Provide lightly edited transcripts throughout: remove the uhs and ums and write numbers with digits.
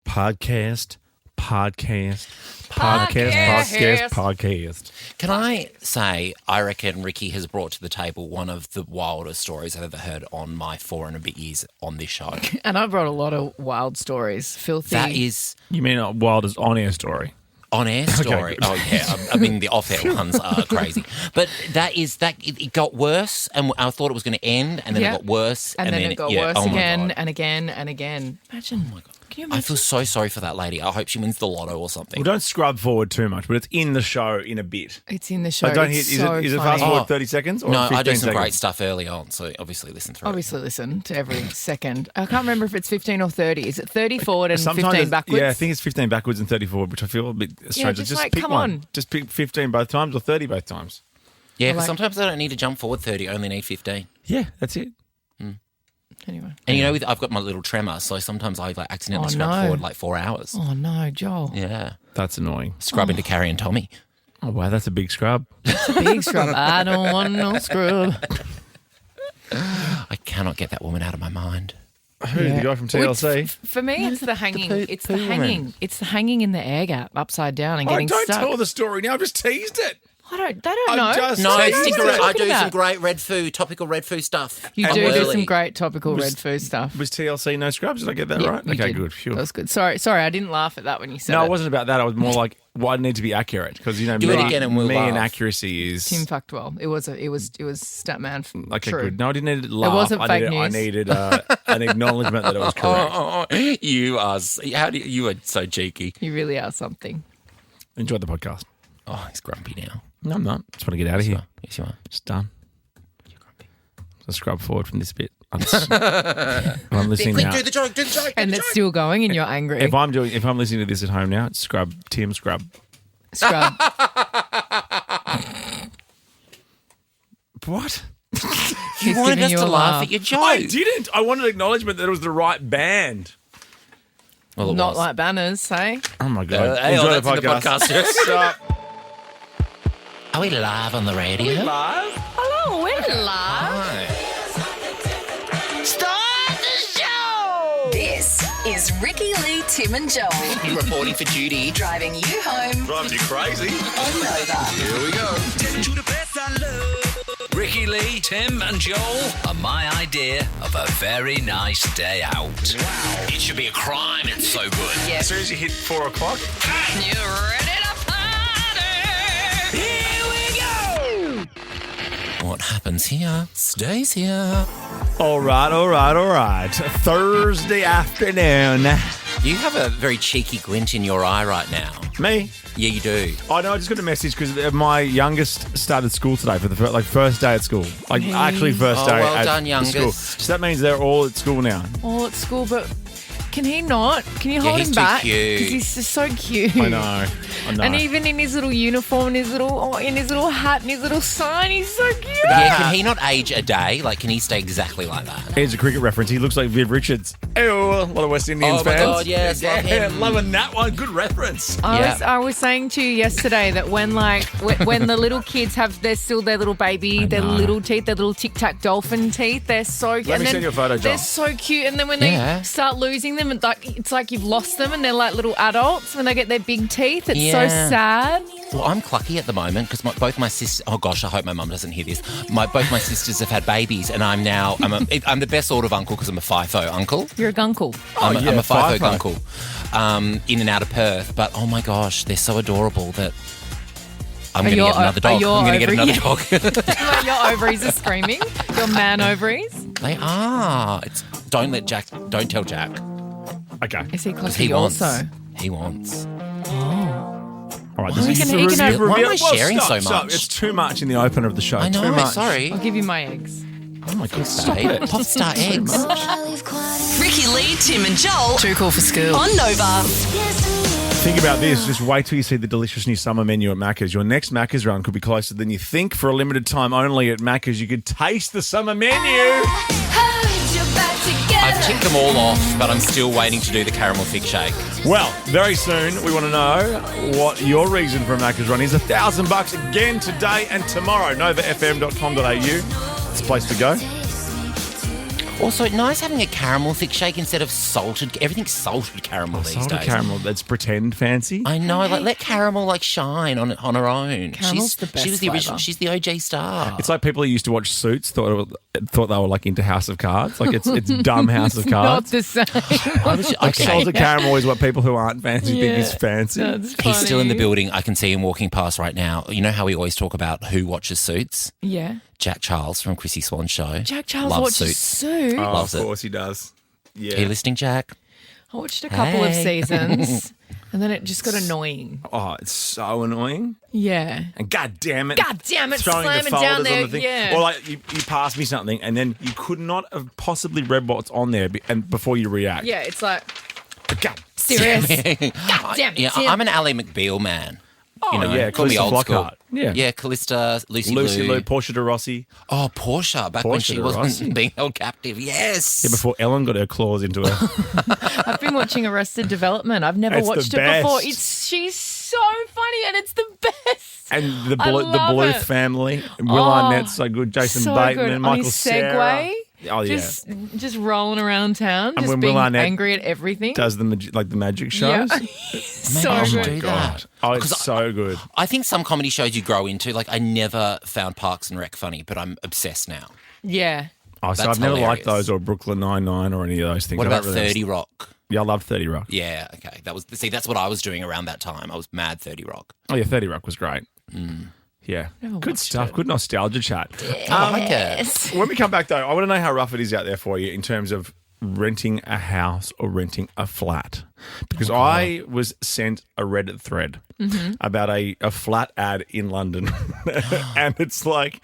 Podcast. Can I say, I reckon Ricky has brought to the table one of the wildest stories I've ever heard on my 4 and a bit years on this show. And I brought a lot of wild stories. Filthy. That is... You mean wild as on-air story? On-air story. Okay. Oh, yeah. I mean, the off-air ones are crazy. But it got worse, and I thought it was going to end, and then it got worse. And then it got worse again and again and again. Imagine. Oh, my God. Can you imagine? I feel so sorry for that lady. I hope she wins the lotto or something. Well, don't scrub forward too much, but it's in the show in a bit. It's in the show. Don't it's hit, so is it funny. fast forward 30 seconds or No, 15 I do some seconds? great stuff early on, so obviously listen through. Obviously listen to every second. I can't remember if it's 15 or 30. Is it 30 forward and Sometimes 15 backwards? Yeah, I think it's 15 backwards and 30 forward, which I feel a bit strange. just just like, pick come one. on. Just pick 15 both times or 30 both times. Yeah, because like- sometimes I don't need to jump forward 30, I only need 15. Yeah, that's it. Anyway. And you know, I've got my little tremor, so sometimes I accidentally scrub forward like 4 hours. Oh, no, Joel. Yeah. That's annoying. Scrubbing to Carrie and Tommy. Oh, wow, that's a big scrub. Big scrub. I don't want no scrub. I cannot get that woman out of my mind. Who, the guy from TLC? For me, it's the hanging. It's the poo woman. hanging. It's the hanging in the air gap, upside down and Oh, getting don't stuck. tell the story now. I've just teased it. They don't I'm know. just- No, What are you stick around. I talking do about? some great Redfoo, topical Redfoo stuff. You I'm do early. some great topical Redfoo stuff. Was TLC no scrubs? Did I get that Yeah, right? you Okay, did. good. Phew. That was good. Sorry, I didn't laugh at that when you said No, it. it wasn't about that. I was more like, why need to be accurate? Because, you know, Do it again and we'll me and laugh. accuracy is... Tim fucked well. It was Statman. Okay, True. good. No, I didn't need to laugh. wasn't fake I news. needed an acknowledgement that it was correct. You are you are so cheeky. You really are something. Enjoyed the podcast. Oh, he's grumpy now. No, I'm not. Just want to get out of here. Yes, you are. Just done. You're grumpy. So scrub forward from this bit. I'm listening now. Do the joke. And it's still going, and you're angry. If I'm listening to this at home now, it's scrub. Tim scrub. Scrub. What? You wanted us to laugh at your joke. I didn't. I wanted acknowledgement that it was the right band. Well, it Not was. like banners, say. Oh my god! Hey, Enjoy that's in the podcast. Stop. Are we live on the radio? Live. Hello, we're live. Start the show! This is Ricky, Lee, Tim and Joel. Reporting for duty. Driving you home Drives you crazy. on Nova. Here we go. Ricky Lee, Tim and Joel are my idea of a very nice day out. Wow. It should be a crime, it's so good. Yeah. As soon as you hit 4 o'clock. You ready to party? Here we go! What happens here stays here. All right. Thursday afternoon. You have a very cheeky glint in your eye right now. Me? Yeah, you do. I know. I just got a message because my youngest started school today for the first day at school. Actually first Oh, day well at done, the youngest. school. So that means they're all at school now. All at school, but can he not? Can you hold he's him too back? cute. Because he's just so cute. I know. And even in his little uniform, and his little hat, and his little sign, he's so cute. Yeah, can he not age a day? Like, can he stay exactly like that? Here's a cricket reference. He looks like Viv Richards. Ew, a lot of West Indians Oh my fans. God, yes, love him. Loving that one. Good reference. I was saying to you yesterday that when the little kids have their little baby, their little teeth, their little Tic Tac dolphin teeth, they're so cute. Let me send you a photo, John. They're so cute, and then when Yeah. they start losing them, it's like you've lost them, and they're like little adults when they get their big teeth. It's so Yeah. sad. Well, I'm clucky at the moment because both my sisters. Oh gosh, I hope my mum doesn't hear this. Both my sisters have had babies, and I'm the best sort of uncle because I'm a FIFO uncle. You're a gunkle. I'm a FIFO FIFO. uncle, in and out of Perth. But oh my gosh, they're so adorable that I'm going to get another dog. I'm going to get another dog. Like your ovaries are screaming. Your man ovaries. They are. Don't tell Jack. Okay. Is he Because clucky he wants. also? He wants. All right. He This is can- a he can have- review. Why am I sharing so Stop. much? It's too much in the opener of the show. I know. Too much. Sorry. I'll give you my eggs. Oh my God. Stop Babe, it. Pop star eggs. Ricky, Lee, Tim and Joel Too cool for school. on Nova. Think about this. Just wait till you see the delicious new summer menu at Macca's. Your next Macca's run could be closer than you think. For a limited time only at Macca's, you could taste the summer menu. I've ticked them all off, but I'm still waiting to do the caramel fig shake. Well, very soon we want to know what your reason for a Macca's run is. $1,000 again today and tomorrow. NovaFM.com.au. It's a place to go. Also, nice having a caramel thick shake instead of salted. Everything's salted caramel these Salted days. caramel, that's pretend fancy. I know. Like, let caramel shine on her own. Caramel's the best She was the original. flavour. She's the OG star. It's like people who used to watch Suits thought they were like into House of Cards. Like it's dumb House of Not Cards. the same. Like salted caramel is what people who aren't fancy think is fancy. That's He's still in the funny. building. I can see him walking past right now. You know how we always talk about who watches Suits? Yeah. Jack Charles from Chrissy Swan's show. Jack Charles loves watches Suits. Suits. Oh, Loves of it. course he does. Yeah. Are you listening, Jack? I watched a couple of Hey. seasons and then it just got annoying. Oh, it's so annoying. Yeah. And God damn it. God damn it, Throwing slam the it folders down there, on the thing. yeah. Or like you pass me something and then you could not have possibly read what's on there and before you react. Yeah, it's like, God. serious. God damn it, Yeah, Tim. I'm an Ally McBeal man. Oh, You know, yeah, call me Callista old school. Flockhart. Yeah. Yeah, Callista, Lucy Lucy Liu. Liu, Portia de Rossi. Oh, Portia, back when Portia she de wasn't Rossi. being held captive. Yes. Yeah, before Ellen got her claws into her. I've been watching Arrested Development. I've never It's the watched it before. best. She's so funny and it's the best. And the I love Bluth it. family. Will Oh, Arnett's so good. Jason so Bateman, good. On Michael his Cera. Segway. Oh, yeah. Just rolling around town, And just when being Will Arnett angry at everything. Does the magic yeah. shows? So I should good. do that. Oh, it's 'Cause so good. I think some comedy shows you grow into. Like, I never found Parks and Rec funny, but I'm obsessed now. Yeah. Oh, so That's I've never liked hilarious. those or Brooklyn Nine-Nine or any of those things. What I don't about really 30 Rock? Yeah, I love 30 Rock. Yeah, okay. That's what I was doing around that time. I was mad 30 Rock. Oh, yeah, 30 Rock was great. Yeah. Never Good watched stuff. it. Good nostalgia chat. I like it. When we come back, though, I want to know how rough it is out there for you in terms of renting a house or renting a flat. Because I was sent a Reddit thread about a flat ad in London. And it's like,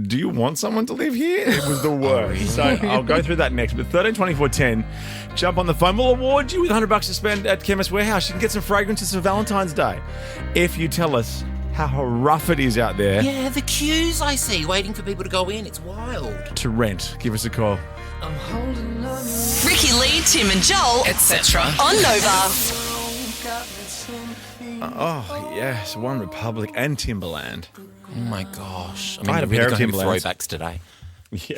do you want someone to live here? It was the worst. So I'll go through that next. But 13 24 10, jump on the phone. We'll award you with $100 to spend at Chemist Warehouse. You can get some fragrances for Valentine's Day if you tell us how rough it is out there Yeah, the queues I see waiting for people to go in. It's wild. to rent. Give us a call. Ricky Lee, Tim and Joel, Etc. on Nova. Oh, yes. One Republic and Timberland. Oh my gosh. I mean, I had a we're pair really of going with Timberlands. throwbacks today.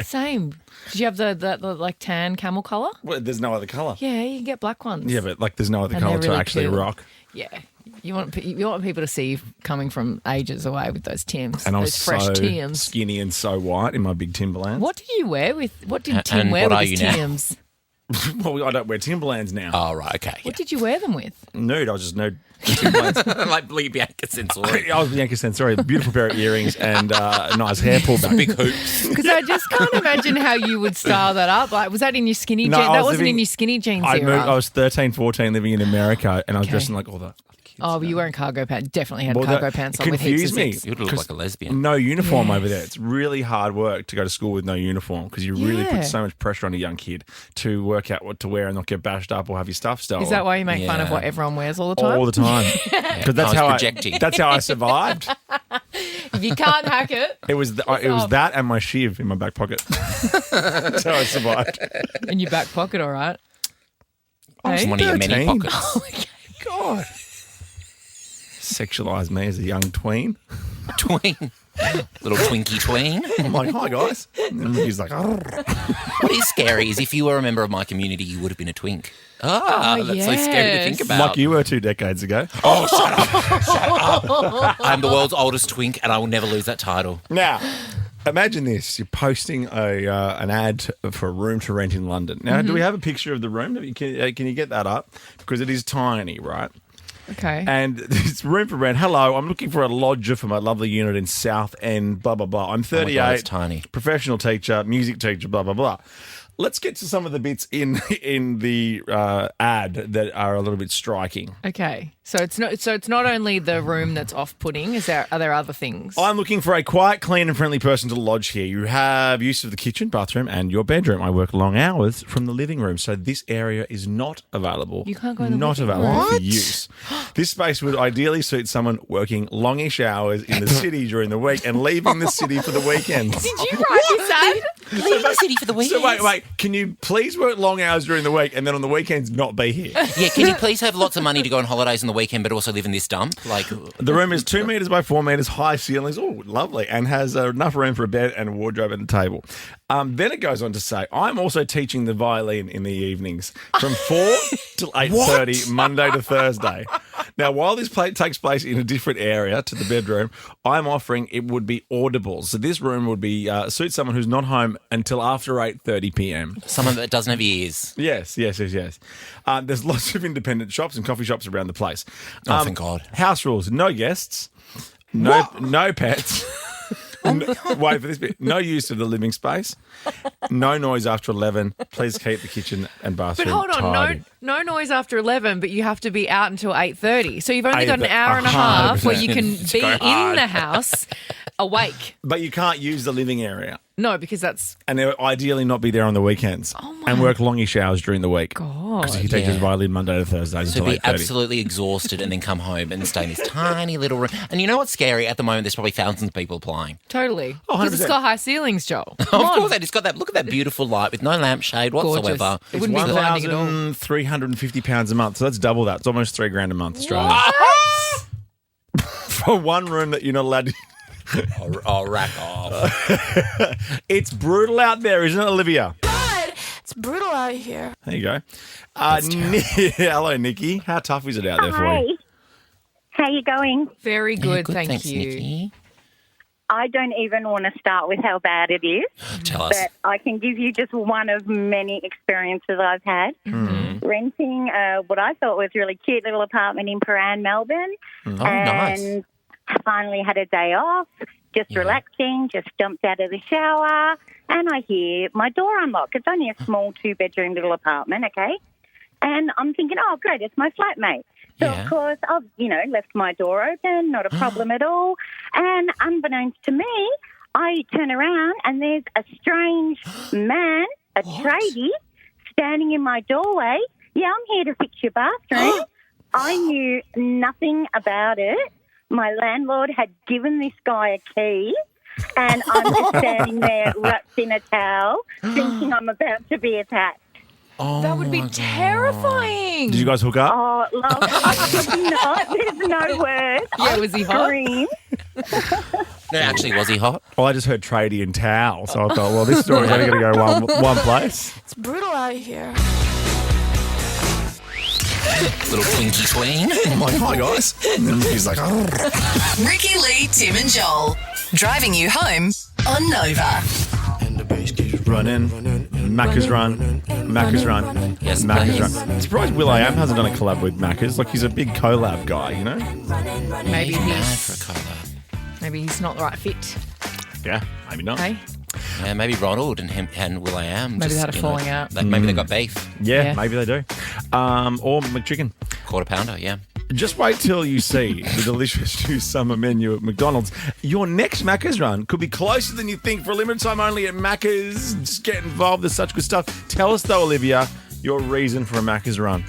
Same. Did you have the like tan camel collar? Well, there's no other colour. Yeah, you can get black ones. Yeah, but like there's no other And colour they're to really actually cool. rock. Yeah. You want people to see you coming from ages away with those Tims, And I was those fresh so Tims. skinny and so white in my big Timberlands. What did you wear with? What did And Tim wear what with are his you now? Tims? Well, I don't wear Timberlands now. Oh, right, okay. What did you wear them with? Nude. I was just nude. Timberlands. like Bianca Sensori. I was Bianca Sensori. Beautiful pair of earrings and a nice hair pullback. Big hoops. Because I just can't imagine how you would style that up. Like, was that in your skinny No, jeans? I That was wasn't in living- your skinny jeans I era. was 13, 14 living in America and I was Okay. dressing like all the kids. Oh, but you wearing cargo pants. Definitely had Well, cargo that pants on with heaps of confused me. zips. You would look 'Cause like a lesbian. No uniform Yes. over there. It's really hard work to go to school with no uniform because you really Yeah. put so much pressure on a young kid to work out what to wear and not get bashed up or have your stuff stolen. Is that why you make fun of Yeah. what everyone wears all the time? all the time? Because that's I was how projecting. that's how I survived. If you can't hack it, It was that and my shiv in my back pocket. That's how I survived. in your back pocket, all right. Hey? One of your many 13. pockets. God. Sexualised me as a young tween. Tween. Little Twinkie tween. I'm like, hi guys. And he's like, oh. What is scary is if you were a member of my community, you would have been a twink. That's so scary to think yes. about. Like you were 2 decades ago. Oh, shut up. I'm the world's oldest twink and I will never lose that title. Now, imagine this. You're posting an ad for a room to rent in London. Now, do we have a picture of the room? Can you get that up? Because it is tiny, right? Okay. And it's room for rent. Hello, I'm looking for a lodger for my lovely unit in South End, blah, blah, blah. I'm 38. God, it's tiny. Professional teacher, music teacher, blah, blah, blah. Let's get to some of the bits in the ad that are a little bit striking. Okay. So it's not only the room that's off-putting. Are there other things? I'm looking for a quiet, clean and friendly person to lodge here. You have use of the kitchen, bathroom and your bedroom. I work long hours from the living room, so this area is not available. You can't go in the Not living available room? for use. This space would ideally suit someone working longish hours in the city during the week and leaving the city for the weekends. Did you write this ad? Leave the city for the weekend. So wait. Can you please work long hours during the week and then on the weekends not be here? Yeah, can you please have lots of money to go on holidays on the weekend, but also live in this dump? Like, The room is 2 metres by 4 metres, high ceilings. Oh, lovely. And has enough room for a bed and a wardrobe and a table. Then it goes on to say, I'm also teaching the violin in the evenings from 4 till 8:30, Monday to Thursday. Now, while this takes place in a different area to the bedroom, I'm offering it would be audible. So this room would be suit someone who's not home until after 8:30 p.m. someone that doesn't have ears. Yes. There's lots of independent shops and coffee shops around the place. Oh, thank God. House rules: no guests, no pets. Wait for this bit. No use of the living space. No noise after 11. Please keep the kitchen and bathroom But hold on, tidy. no noise after 11, but you have to be out until 8:30. So you've only got an hour and a half where you can be go in hard. the house awake. But you can't use the living area. No, because that's And they'll ideally not be there on the weekends. And work longish hours during the week. Because he teaches violin Monday to Thursdays So until be 8:30. absolutely exhausted and then come home and stay in this tiny little room. And you know what's scary? At the moment, there's probably thousands of people applying. totally. Oh, Because it's 100%. got high ceilings, Joel. Of course, they just got that. Look at that beautiful light with no lampshade whatsoever. Gorgeous. It wouldn't be blinding at all. £1,350 a month. So that's double that. It's almost $3,000 a month, Australia. For one room that you're not allowed to. Oh, rack off. It's brutal out there, isn't it, Olivia? It's brutal out here. There you go. Hello, Nikki. How tough is it out there for you? How you going? Very good, Yeah, thank thanks, you. Nikki. I don't even want to start with how bad it is, Tell us. but I can give you just one of many experiences I've had. Renting what I thought was a really cute little apartment in Paran, Melbourne. Oh, nice. And finally had a day off, just relaxing, just jumped out of the shower, and I hear my door unlock. It's only a small 2-bedroom little apartment, okay? And I'm thinking, oh, great, it's my flatmate. So, Yeah. of course, I've, left my door open, not a problem at all. And unbeknownst to me, I turn around and there's a strange man, a tradie, standing in my doorway. Yeah, I'm here to fix your bathroom. I knew nothing about it. My landlord had given this guy a key, and I'm just standing there wrapped in a towel, thinking I'm about to be attacked. That would be terrifying. Did you guys hook up? Oh, love, I could not. There's no words. Yeah, was he hot? Scream. No, actually, was he hot? Well, I just heard tradie and towel, so I thought, well, this story's only going to go one place. It's brutal out here. Little twinky tween. I'm like, hi, guys. And then he's like, Ricky Lee, Tim and Joel. Driving you home on Nova. running. Macca's run. Macca's run. Yes, Macca's please. run. I'm surprised Will.i.am hasn't done a collab with Macca's. Like, he's a big collab guy, you know? Maybe Mad he's, for a collab. maybe he's not the right fit. Yeah, maybe not. Hey? Yeah, maybe Ronald and him and Will.i.am. Maybe just, they had a you know, falling out. Like maybe they got beef. Yeah, Yeah. maybe they do. Or McChicken. Quarter pounder, yeah. Just wait till you see the delicious new summer menu at McDonald's. Your next Macca's run could be closer than you think. For a limited time only at Macca's. Just get involved. There's such good stuff. Tell us, though, Olivia, your reason for a Macca's run.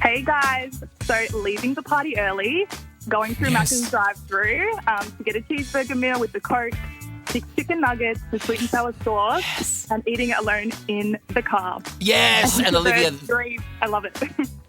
Hey guys, so leaving the party early, going through Macca's drive-through to get a cheeseburger meal with the Coke, 6 chicken nuggets, the sweet and sour sauce, and eating it alone in the car. Yes, and Olivia, Dream. I love it.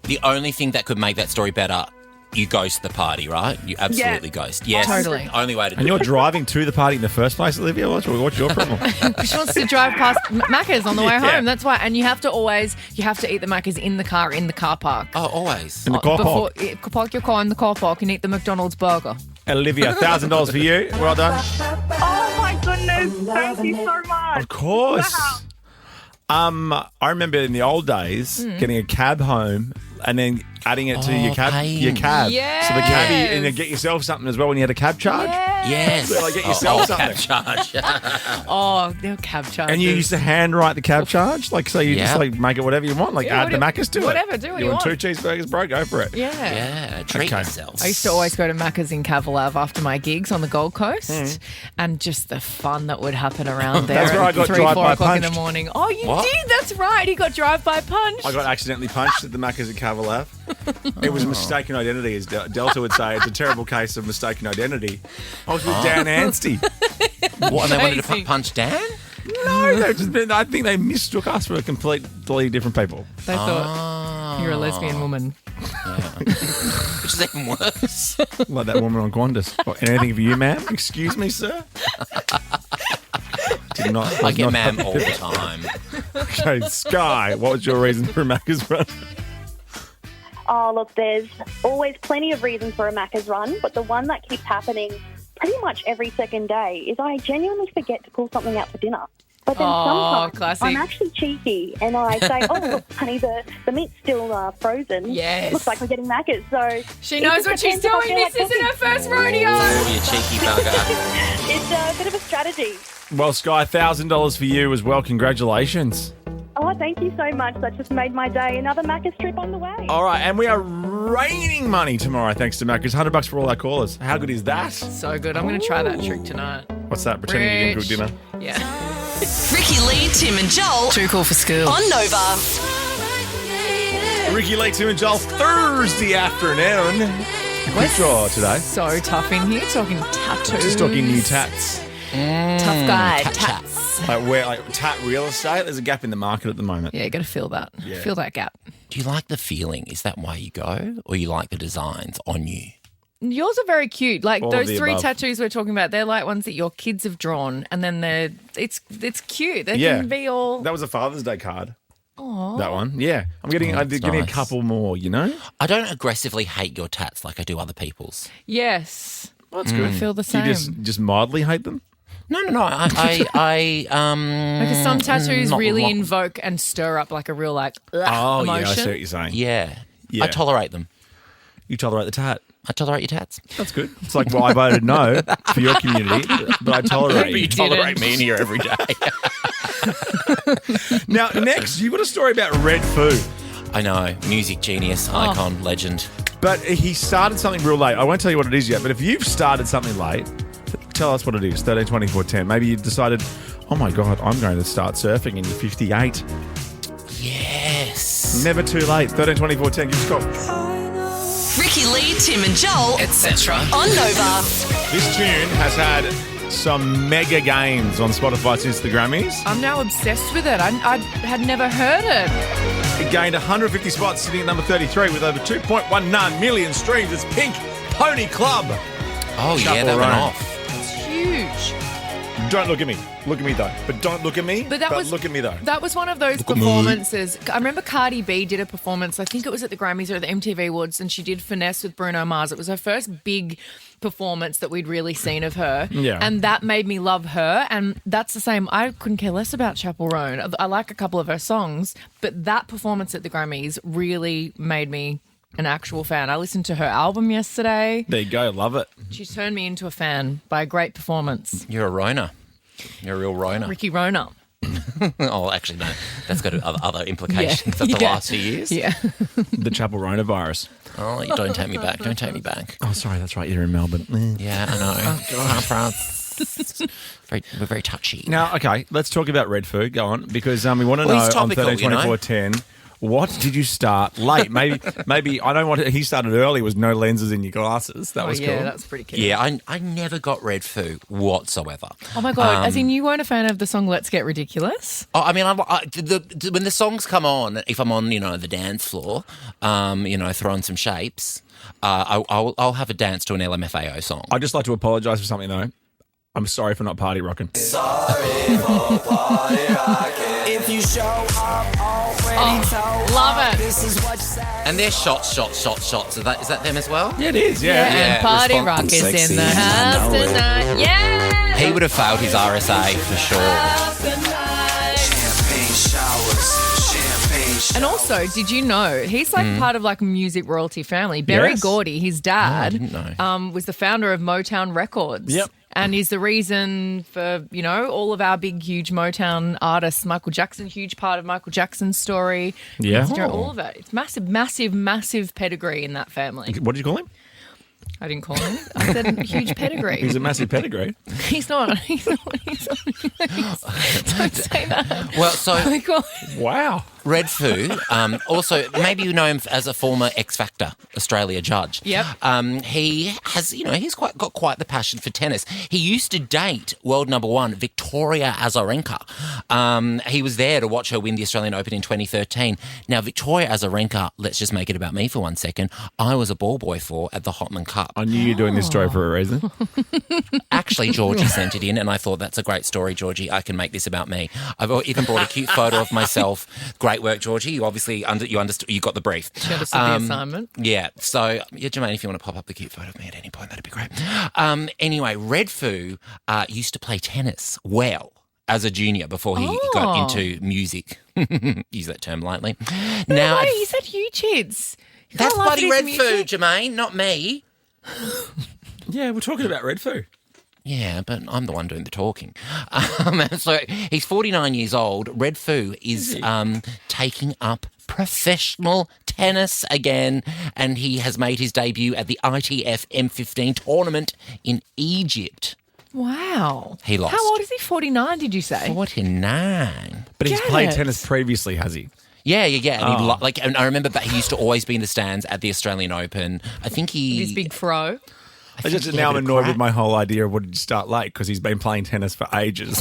the only thing that could make that story better, you ghost the party, right? You absolutely ghost. Yes. Totally. Only way to And do you're it. driving to the party in the first place, Olivia? What's your problem? She wants to drive past Macca's on the way Yeah. home. That's why. And you have to eat the Macca's in the car park. Oh, always. In the car Before, park. park your car in the car park and eat the McDonald's burger. Olivia, $1,000 for you. Well done. Oh my goodness, thank you so much. Of course. Wow. I remember in the old days getting a cab home and then adding it to your cab. paying. Your cab. Yes. So the cabbie, and then get yourself something as well when you had a cab charge. Yes. So, like, get yourself something. Cab charge. Oh, they're cab charges. And you used to handwrite the cab charge, like so you just Yeah. like make it whatever you want, like Yeah, add the Macca's to it. whatever, do what you want. want. 2 cheeseburgers, bro, go for it. Yeah. Yeah, treat Okay. yourself. I used to always go to Macca's in Cavalav after my gigs on the Gold Coast, and just the fun that would happen around there. That's where I got at 3, 4 drive-by o'clock in the punched. morning. Oh, you What? did? That's right. He got drive-by punched. I got accidentally punched at the Macca's at Cavalav. It was a mistaken identity, as Delta would say. It's a terrible case of mistaken identity. I was with Dan Anstey. What, and they wanted to Amazing. punch Dan? No, I think they mistook us for completely different people. They thought you're a lesbian woman. Yeah. Which is even worse. Like that woman on Qantas. Anything for you, ma'am? Excuse me, sir? I get ma'am all the time. Okay, Sky, what was your reason for a Macca's run? Oh, look, there's always plenty of reasons for a Macca's run, but the one that keeps happening pretty much every second day is I genuinely forget to pull something out for dinner. But then sometimes classic. I'm actually cheeky and I say, oh, look, honey, the meat's still frozen. Yes. Looks like we're getting Macca's. So She knows what she's doing. This isn't her first rodeo. Oh, you cheeky bugger. It's a bit of a strategy. Well, Sky, $1,000 for you as well. Congratulations. Oh, thank you so much. That just made my day. Another Macca's trip on the way. All right, and we are raining money tomorrow thanks to Macca's. $100 for all our callers. How good is that? So good. I'm going to try that trick tonight. What's that? Pretending you didn't cook dinner? Yeah. Ricky Lee, Tim and Joel. Too cool for school. On Nova. Ricky Lee, Tim and Joel, Thursday afternoon. Quick draw today. So tough in here. Talking tattoos. Just talking new tats. Tough guy. Tats. Like tat real estate. There's a gap in the market at the moment. Yeah, you got to fill that. Yeah. Fill that gap. Do you like the feeling? Is that why you go? Or you like the designs on you? Yours are very cute. Like All those of the 3 above. tattoos we're talking about, they're like ones that your kids have drawn, and then it's cute. They Yeah. can be all. That was a Father's Day card. Aww. That one. Yeah. I'm getting a nice. couple more, you know? I don't aggressively hate your tats like I do other people's. Yes. Well, that's good. I feel the Do you same. just mildly hate them? No. Because some tattoos not really lo- invoke and stir up like a real Oh, emotion. yeah, I see what you're saying. Yeah. Yeah. I tolerate them. You tolerate the tat. I tolerate your tats. That's good. It's like, well, I voted no for your community, but I tolerate you. You tolerate me in here every day. Now, next, you've got a story about Redfoo. I know. Music genius, icon, legend. But he started something real late. I won't tell you what it is yet, but if you've started something late, tell us what it is. 13, 24, 10. Maybe you decided, oh my God, I'm going to start surfing and you're 58. Yes. Never too late. 13, 24, 10. Give us a call. Ricky Lee, Tim and Joel, etc. On Nova. This tune has had some mega gains on Spotify since the Grammys. I'm now obsessed with it. I had never heard it. It gained 150 spots, sitting at number 33 with over 2.19 million streams. It's Pink Pony Club. Oh, yeah, Chapel that went Roan. off. It's huge. Don't look at me. Look at me, though. But don't look at me. But that was look at me, though. That was one of those performances. I remember Cardi B did a performance. I think it was at the Grammys or the MTV Awards, and she did Finesse with Bruno Mars. It was her first big performance that we'd really seen of her. Yeah. And that made me love her. And that's the same. I couldn't care less about Chapel Roan. I like a couple of her songs, but that performance at the Grammys really made me an actual fan. I listened to her album yesterday. There you go. Love it. She turned me into a fan by a great performance. You're a Rona. You're a real Rona. Ricky Rona. Oh, actually, no. That's got other implications of the Yeah. last few years. Yeah. The Chapel Rona virus. Oh, you don't take me back. Don't take me back. Oh, sorry. That's right. You're in Melbourne. Yeah, I know. France. We're very touchy. Now, okay, let's talk about Redfoo. Go on, because we want to Well, know he's on topical, 13, 24, 10, what did you start late? Maybe I don't want to, he started early with no lenses in your glasses. That was yeah, cool. that's pretty cool. Yeah, I never got Redfoo whatsoever. Oh my God, as in you weren't a fan of the song Let's Get Ridiculous? Oh, I mean, when the songs come on, if I'm on, the dance floor, throwing some shapes, I'll have a dance to an LMFAO song. I'd just like to apologise for something, though. I'm sorry for not party rocking. Sorry for party rocking. If you show up already told, love it. this is what you say. And they're shots. Is that them as well? Yeah, it is, Yeah, yeah. and Party response- Rock is Sexy, in the I house know it. tonight. Yeah! He would have failed his RSA for sure. Champagne showers, champagne showers. And also, did you know he's like part of like a music royalty family? Barry Yes. Gordy, his dad, didn't know. was the founder of Motown Records. Yep. And is the reason for, all of our big, huge Motown artists. Michael Jackson, huge part of Michael Jackson's story. Yeah. Consider all of it. It's massive, massive, massive pedigree in that family. What did you call him? I didn't call him. I said huge pedigree. He's a massive pedigree. He's not. Don't say that. Well, so Oh my God. Wow. Redfoo, also maybe you know him as a former X Factor Australia judge. Yep. He has, he's got quite the passion for tennis. He used to date world number one Victoria Azarenka. He was there to watch her win the Australian Open in 2013. Now, Victoria Azarenka, let's just make it about me for 1 second. I was a ball boy for at the Hotman Cup. I knew you were doing this story for a reason. Actually, Georgie sent it in, and I thought that's a great story, Georgie. I can make this about me. I've even brought a cute photo of myself. Great work, Georgie. You obviously understood. You got the brief. She understood the assignment. Yeah. So, Jermaine, if you want to pop up the cute photo of me at any point, that'd be great. Anyway, Redfoo used to play tennis well as a junior before he got into music. Use that term lightly. No way, he said you kids. That's bloody Redfoo, Jermaine, not me. Yeah, we're talking about Redfoo. Yeah, but I'm the one doing the talking. So he's 49 years old. Redfoo is taking up professional tennis again, and he has made his debut at the ITF M15 tournament in Egypt. Wow. He lost. How old is he? 49, did you say? 49. But he's played tennis previously, has he? Yeah. And and I remember that he used to always be in the stands at the Australian Open. I think His big fro. Now I'm annoyed with my whole idea of what did you start late because he's been playing tennis for ages.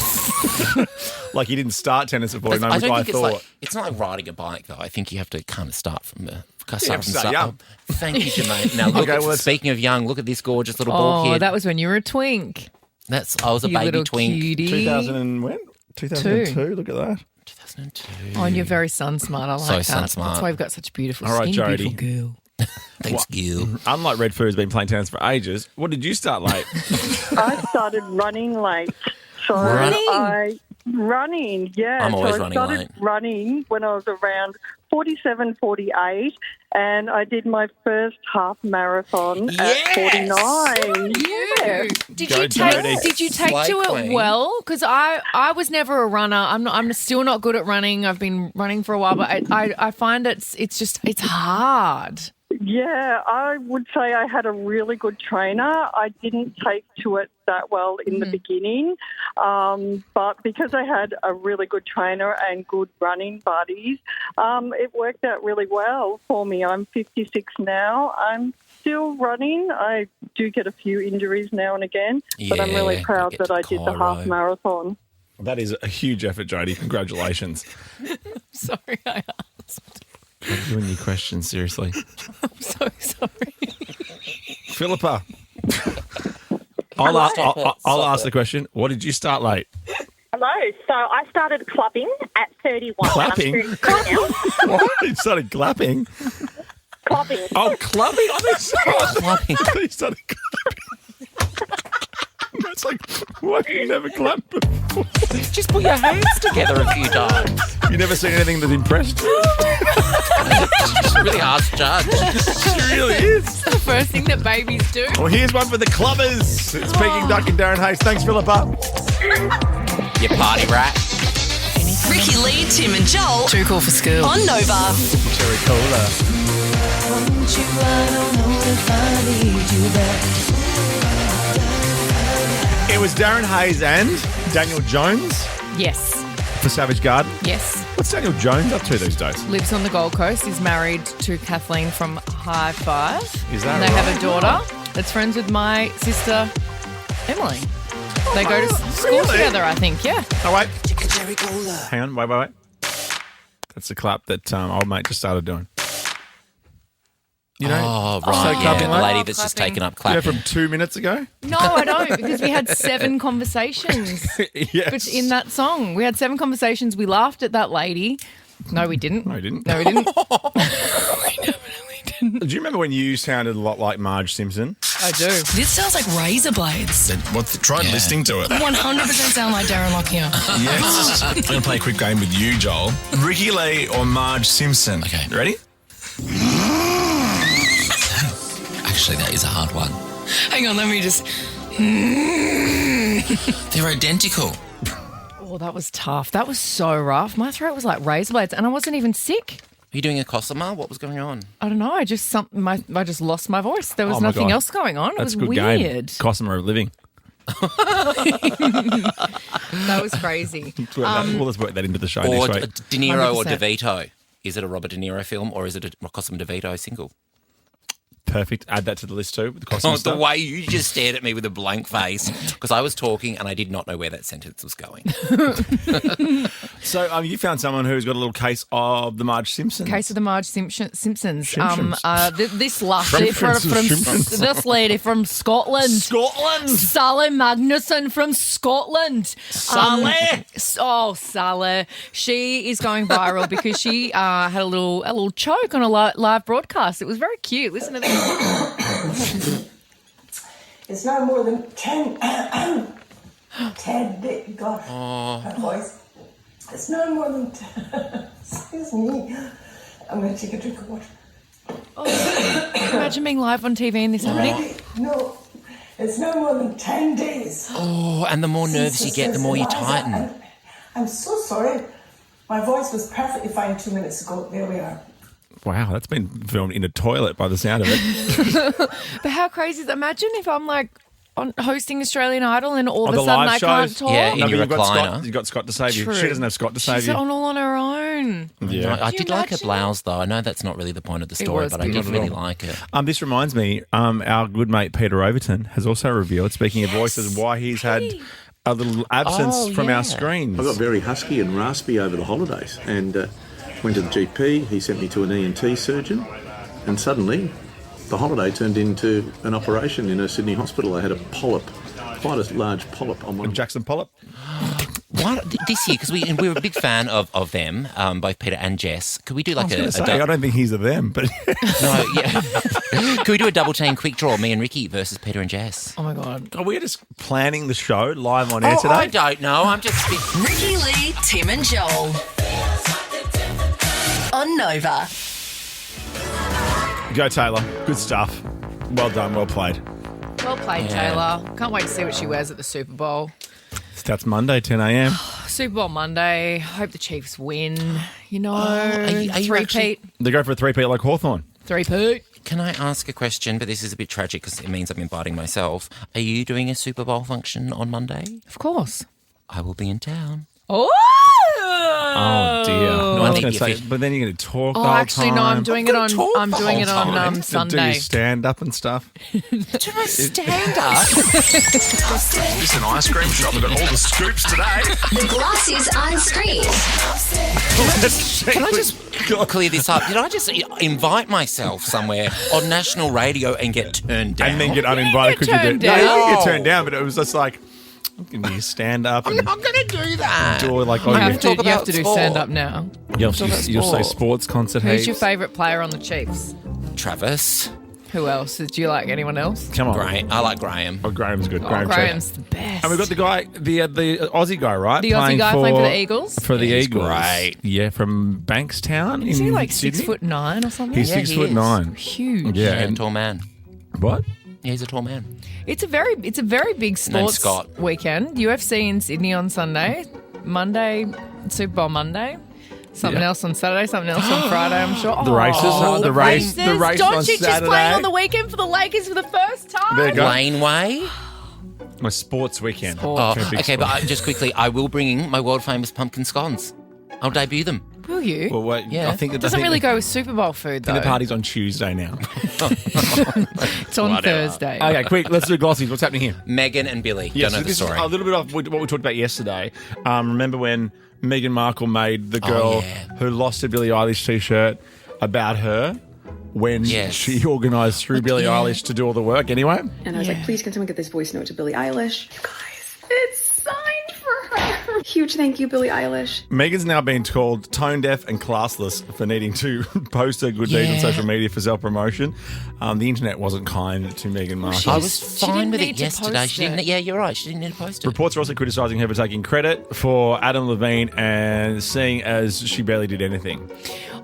Like he didn't start tennis at 49, which I thought. It's not like riding a bike, though. I think you have to kind of start from the start. Young. Thank you, Jermaine. Now, look, speaking of young, look at this gorgeous little ball kid. Oh, that was when you were a twink. I was a baby little twink. Cutie. 2000 and when? 2002. Look at that. 2002. Oh, and you're very sun smart. I like So that. sun smart. That's why you've got such beautiful All right, skin, Jody. beautiful girl. Thanks, Gil. Unlike Redfoo, who's been playing tennis for ages, what did you start late? I started running late. So running, yeah. I'm always so I running started late. running when I was around 47, 48, and I did my first half marathon at 49. Yeah. Did Go, you Jody. take Slay to it queen. well? Because I was never a runner. I'm still not good at running. I've been running for a while, but I find it's hard. Yeah, I would say I had a really good trainer. I didn't take to it that well in the beginning, but because I had a really good trainer and good running buddies, it worked out really well for me. I'm 56 now. I'm still running. I do get a few injuries now and again, but I'm really proud that I did the half marathon. That is a huge effort, Jodie. Congratulations. Sorry, I asked. I'm doing your questions, seriously. I'm so sorry. Philippa, I'll ask the question. What did you start late? Hello. So I started clubbing at 31. Clapping? I'm 32 now. What? You started clapping? Clubbing. Oh, clubbing? I Clubbing. thought you started clapping. It's like, why have you never clapped before? Just put your hands together a few times. You never seen anything that impressed you? It's really hard to judge. It really is. It's the first thing that babies do. Well, here's one for the clubbers. It's Peking Duck and Darren Hayes. Thanks, Philippa. You party rat. Ricky Lee, Tim and Joel. Too cool for school. On Nova. Cherry Cola. It was Darren Hayes and Daniel Jones Yes. for Savage Garden. Yes. What's Daniel Jones up to these days? Lives on the Gold Coast. Is married to Kathleen from High Five. Is that and they right? have a daughter that's friends with my sister, Emily. They go to school really? together, I think. Yeah. Oh, wait. Hang on. Wait. That's the clap that old mate just started doing. You know? Oh, So right. clapping, The mate? lady that's just taken up clapping. from 2 minutes ago? No, I don't, because we had 7 conversations Yes. but in that song. We had 7 conversations. We laughed at that lady. No, we didn't. No, we didn't. No, we didn't. Do you remember when you sounded a lot like Marge Simpson? I do. This sounds like razor blades. Try listening to it. 100% sound like Darren Lockyer. Yes. I'm going to play a quick game with you, Joel. Ricky Lee or Marge Simpson. Okay. You ready? Actually, that is a hard one. Hang on, let me just... They're identical. Oh, that was tough. That was so rough. My throat was like razor blades and I wasn't even sick. Are you doing a Cosima? What was going on? I don't know. I just lost my voice. There was Oh my nothing God. else going on. It That's was a good weird. game. Cosima of Living. That was crazy. Let's work that into the show Or next week. De Niro or 100%. DeVito. Is it a Robert De Niro film or is it a Cosimo DeVito single? Perfect. Add that to the list too. With the costume The stuff. way you just stared at me with a blank face because I was talking and I did not know where that sentence was going. So you found someone who's got a little case of the Marge Simpson. Case of the Marge Simpsons. Simpsons. This lady this lady from Scotland. Sally Magnuson from Scotland. Sally. Sally. She is going viral because she had a little choke on a live broadcast. It was very cute. Listen to this. It's no more than 10 God, that voice. It's no more than 10. Excuse me. I'm going to take a drink of water. Imagine being live on TV and this happening. No, it's no more than 10 days. Oh, and the more nerves you get, the more you tighten. I'm so sorry. My voice was perfectly fine 2 minutes ago. There we are. Wow, that's been filmed in a toilet by the sound of it. But how crazy is that? Imagine if I'm like hosting Australian Idol and all of the a sudden live I can't shows? talk. Yeah, in your you've got recliner. You've got Scott to save you. True. She doesn't have Scott to save She's you. all on her own. Yeah. I Can you did like her imagine? blouse, though. I know that's not really the point of the story, was but I did beautiful. really like it. This reminds me, our good mate Peter Overton has also revealed, speaking of voices, why he's had a little absence from our screens. I got very husky and raspy over the holidays and went to the GP. He sent me to an ENT surgeon, and suddenly the holiday turned into an operation in a Sydney hospital. I had a polyp, quite a large polyp on one. Jackson polyp? What this year? Because we were a big fan of them, both Peter and Jess. Could we do like I don't think he's a them, but no, yeah. Could we do a double team quick draw? Me and Ricky versus Peter and Jess. Oh my god! Are we just planning the show live on air today? I don't know. I'm just Ricky Lee, Tim and Joel on Nova. Go Taylor. Good stuff. Well done. Well played. Well played, Taylor. Can't wait to see what she wears at the Super Bowl. That's Monday, 10 a.m. Super Bowl Monday. Hope the Chiefs win. You know, are you three-peat. They go for a three-peat like Hawthorn. Three-peat. Can I ask a question? But this is a bit tragic because it means I'm inviting myself. Are you doing a Super Bowl function on Monday? Of course. I will be in town. Oh! Oh dear! No, I I was think going to if say, but then you're going to talk. Oh, the whole actually, no. I'm time. doing it on. I'm doing it on Do Sunday. your stand up and stuff. Do my stand up. It's an ice cream shop. We've got all the scoops today. The glass is unscrewed. Can I just clear this up? Did I just invite myself somewhere on national radio and get turned down? And then get uninvited because you turned did. No, you down. didn't get turned down, but it was just like, give me a stand up. I'm not going to do that. Do like, You have talk to about do sport. stand up now. you'll talk about say sport. sports concert. Who's heaps. your favourite player on the Chiefs? Travis. Who else? Do you like anyone else? Come on, Great. I like Graham. Oh, Graham's good. Oh, Graham Graham's the best. And we've got the guy, the Aussie guy, right? The Aussie guy playing for the Eagles? For the He's Eagles, great. Yeah, from Bankstown. Is in he like Sydney? 6'9" or something? He's Yeah, he 6'9". Huge. Yeah, Yeah, and tall man. what? Yeah, he's a tall man. It's a very big sports Scott. weekend. UFC in Sydney on Sunday, Monday, Super Bowl Monday. Something else on Saturday, something else on Friday, I'm sure. The races, the race Don't on you just Saturday. playing on the weekend for the Lakers for the first time? There you go. Laneway. My sports weekend. Oh, Okay, big okay, but just quickly, I will bring in my world famous pumpkin scones. I'll debut them. Will you? Well, wait, Yeah. I think that Doesn't really go with Super Bowl food, though. The party's on Tuesday now. It's on Thursday. Okay, quick, let's do glossies. What's happening here? Meghan and Billy. Yes, Don't know the this is story. a little bit of what we talked about yesterday. Remember when Meghan Markle made the girl who lost a Billie Eilish t-shirt about her when she organised through Billie Eilish to do all the work anyway? And I was like, please can someone get this voice note to Billie Eilish? You guys, it's signed for her. Huge thank you, Billie Eilish. Megan's now been called tone deaf and classless for needing to post her good deeds on social media for self-promotion. The internet wasn't kind to Meghan Markle. I was fine with it yesterday. She didn't. Yeah, you're right. She didn't need to post it. Reports are also criticising her for taking credit for Adam Levine and seeing as she barely did anything.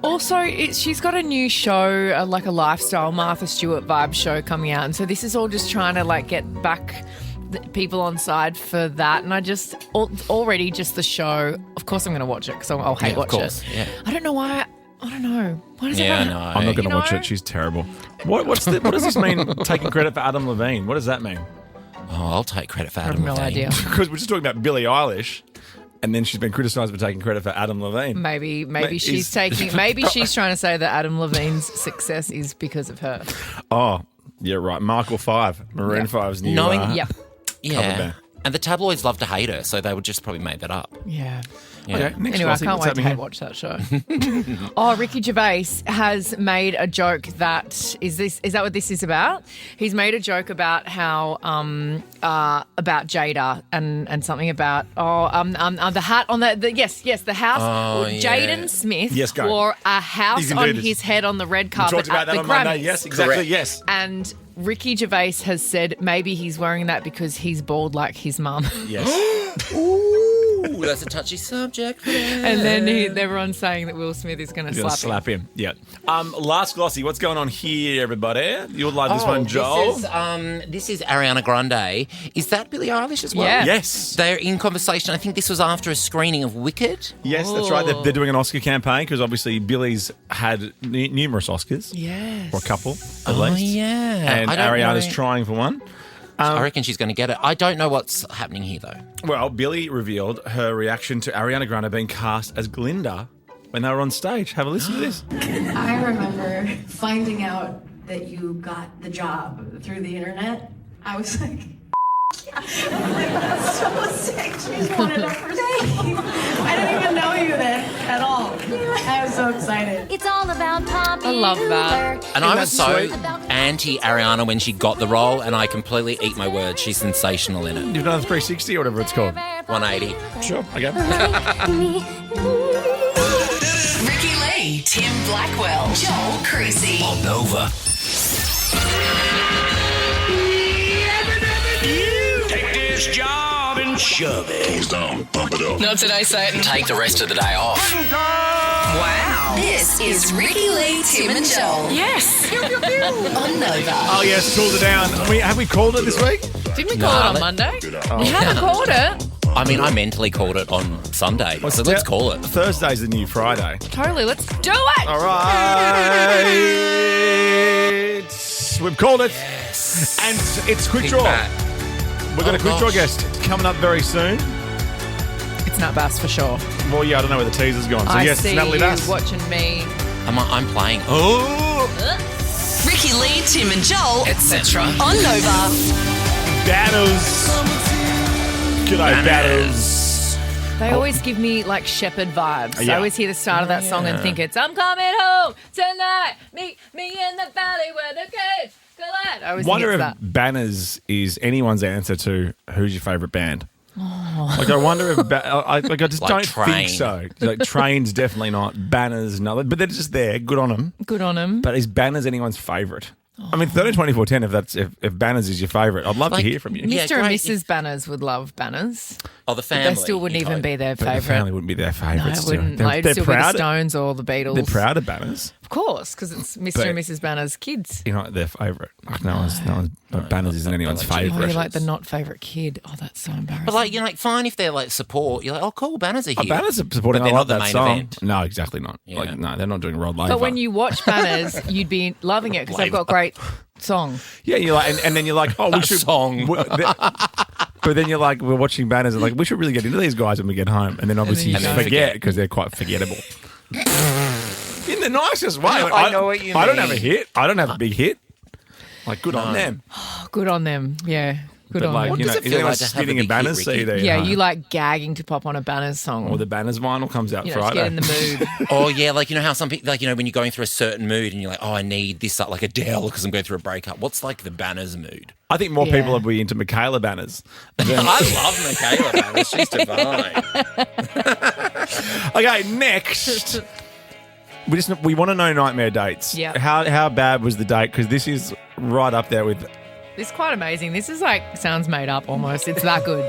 Also, she's got a new show, like a lifestyle Martha Stewart vibe show coming out. And so this is all just trying to like get back the people on side for that. And I just, already just the show, of course I'm going to watch it because I'll hate watch it. Yeah. I don't know why. I don't know. Why does Yeah, everyone- no. I'm not going to You watch know? it. She's terrible. What does this mean, taking credit for Adam Levine? What does that mean? Oh, I'll take credit for I have Adam no Levine. idea. Because we're just talking about Billie Eilish, and then she's been criticised for taking credit for Adam Levine. Maybe Mate, she's taking. Maybe she's trying to say that Adam Levine's success is because of her. Oh, yeah, right. Markle 5, Maroon 5's new Knowing- cover Yeah. band. And the tabloids love to hate her, so they would just probably make that up. Yeah. Yeah. Okay, next Anyway, I Flossie, can't what's wait to happening watch that show. Oh, Ricky Gervais has made a joke that is that what this is about? He's made a joke about how about Jada and something about the hat on the house. Oh, yeah. Jaden Smith Yes, go. wore a house You can do on this. his head on the red We carpet talked about at that the on Monday. Grammys. Yes, exactly, Correct. yes. And Ricky Gervais has said maybe he's wearing that because he's bald like his mum. Yes. Ooh, that's a touchy subject. And then everyone's saying that Will Smith is going to He's gonna slap him. slap him. Yeah. Last glossy. What's going on here, everybody? You'll like this one, Joel. This is Ariana Grande. Is that Billie Eilish as well? Yeah. Yes. They're in conversation. I think this was after a screening of Wicked. Yes, that's right. They're doing an Oscar campaign because obviously Billy's had numerous Oscars. Yes. Or a couple, at Oh, least. yeah. And I don't Ariana's know. trying for one. I reckon she's going to get it. I don't know what's happening here, though. Well, Billy revealed her reaction to Ariana Grande being cast as Glinda when they were on stage. Have a listen to this. I remember finding out that you got the job through the internet. I was like, that's so sick. She's wanted it for days. I didn't even know you then at all. I was so excited. It's all about Poppy. I love that. And I was so sweet? anti-Ariana when she got the role, and I completely eat my words. She's sensational in it. You've done a 360 or whatever it's called. 180. Sure, okay. Ricky Lee, Tim Blackwell, Joel Crucy. On Nova. Take this job and shove it. Close down, pump it up. Not today, Satan. Take the rest of the day off. Wow. This is Ricky Lee, Tim and Joel. Yes. On Nova. Oh, yes, cooled it down. Have we called it this week? Didn't we call it on Monday? We haven't called it. I mean, I mentally called it on Sunday, so let's call it. Thursday's the new Friday. Totally. Let's do it. All right. We've called it. Yes. And it's quick Big draw. bat. We've got a quick draw gosh. guest coming up very soon. It's Nat Bass for sure. Well, yeah, I don't know where the teaser's gone. So, I yes, see Natalie you Bass. watching me. I'm playing. Oh! Ricky Lee, Tim and Joel, Etc. on Nova. Battles. G'day, Battles. They always give me like Shepherd vibes. Yeah. I always hear the start of that song and think it's I'm coming home tonight. Meet me in the valley where the caves collide. I always Wonder think if it's that. Banners is anyone's answer to who's your favourite band. Like, I wonder if I just Like don't Train. think so. Like, Train's definitely not. Banners, no. But they're just there. Good on them. Good on him. But is Banners anyone's favourite? I mean, 13-24-10, if Banners is your favourite, I'd love to Like, hear from you. Yeah, Mr. and great. Mrs. Banners would love Banners. Oh, the But family. they still wouldn't you'd even hope. be their But the favourite. family wouldn't be their No, favourites. it wouldn't. They're, Like, they're it'd still be the proud. Stones or the Beatles. They're proud of Banners. Of course, because it's Mr. But- and Mrs. Banners' kids. You're not their favourite. Like, no one's Banners isn't anyone's like you. Oh, favourite. you're like the not favourite kid. Oh, that's so embarrassing. But like, you're like, fine if they're like support. You're like, oh, cool, Banners are here. Banners are supporting. But I they're love not the that main song. event. No, exactly not. Yeah. Like, no, they're not doing Rod Laver. But when you watch Banners, you'd be loving it because they've got great song. yeah, you're like, and then you're like, oh, we should song. But then you're like, we're watching Banners and like, we should really get into these guys when we get home. And then obviously And you then you forget forget. because they're quite forgettable. In the nicest way. Like, I know what you I don't mean. have a hit. I don't have a big hit. Like, good on them. Oh, good on them. Yeah. Good But on like, them. you know, does it is feel anyone like to have a spinning a big Banners hit, Ricky? CD? at Yeah, home? you like gagging to pop on a Banners song. Or the Banners vinyl comes out you know, Friday. to get in the mood. Oh yeah, like you know how some people, like you know when you're going through a certain mood and you're like, oh, I need this, like Adele, because I'm going through a breakup. What's like the Banners mood? I think more Yeah. people will be into Michaela Banners. I love Michaela Banners. She's divine. Okay, next. We want to know nightmare dates. Yeah. How bad was the date? Because this is right up there with This is quite amazing. This is like, sounds made up almost. It's that good.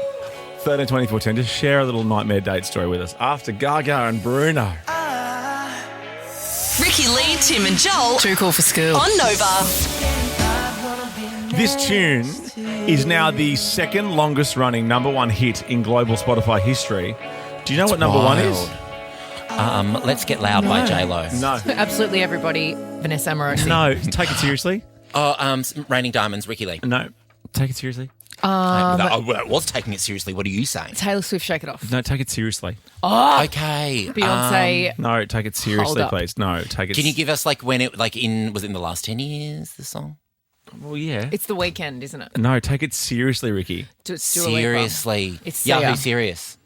13-24-10. Just share a little nightmare date story with us. After Gaga and Bruno. Ricky Lee, Tim and Joel, Too cool for school. on Nova. This tune is now the second longest running #1 hit in global Spotify history. Do you know what number one is? Let's Get Loud by J-Lo. No. Absolutely everybody. Vanessa Amorosi. No. Take it seriously. Oh, Raining Diamonds, Ricky Lee. No. Take it seriously. I was taking it seriously. What are you saying? Taylor Swift, Shake It Off. No, take it seriously. Oh, okay. Beyonce. No, take it seriously, up. please. No, take it. Can you give us like when it was it in the last 10 years? The song. Well, yeah. It's The Weeknd, isn't it? No, take it seriously, Ricky. Seriously. It's Yahoo Sia. Serious.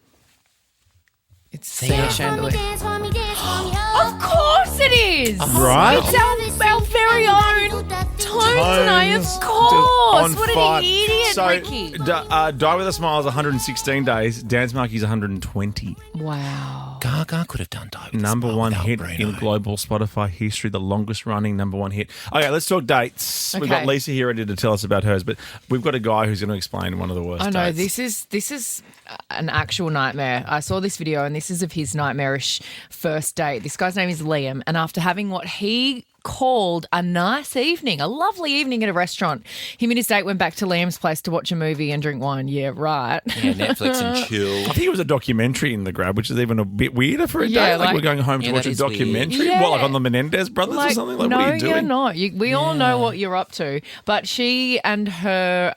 It's Sia Chandelier. Of course it is. Right? It's our very own Tones and I, of course. What an idiot, So, Ricky. Die With a Smile is 116 days. Dance Monkey's 120. Wow. Gaga could have done Die With Number a Smile one without hit Bruno. in global Spotify history, the longest running number one hit. Okay, let's talk dates. We've got Okay. Lisa here ready to tell us about hers, but we've got a guy who's going to explain one of the worst I know, dates. this is an actual nightmare. I saw this video and this is of his nightmarish first date. This guy's name is Liam, and after having what he called a nice evening, a lovely evening at a restaurant, him and his date went back to Liam's place to watch a movie and drink wine. Yeah, right. Yeah, Netflix and chill. I think it was a documentary in the grab, which is even a bit weirder for a Yeah, day. Like, like- we're going home to Yeah, watch that a is weird. documentary. Yeah. What, like on the Menendez brothers or something? Like, no, what are you doing? you're not. We all know what you're up to. But she and her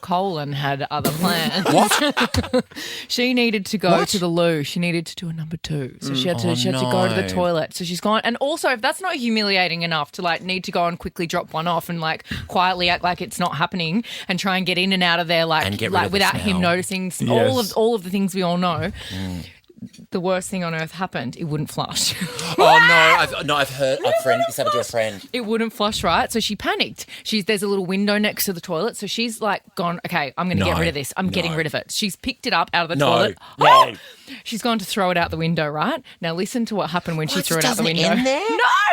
colon had other plans. What? She needed to go What? to the loo. She needed to do a number 2. So she had to Oh, go to the no. toilet. So she's gone. And also, if that's not humiliating enough to like need to go and quickly drop one off and like quietly act like it's not happening and try and get in and out of there And like get rid of the without him smell. noticing Yes. all of the things we all know. The worst thing on earth happened. It wouldn't flush. Oh no! I've heard a friend. This happened to a friend. It wouldn't flush right, so she panicked. There's a little window next to the toilet, so she's like gone, okay, I'm going to get No. rid of this. I'm getting No. rid of it. She's picked it up out of the No. toilet. No. She's gone to throw it out the window, right? Now listen to what happened when she What, threw it out the doesn't it window. end there?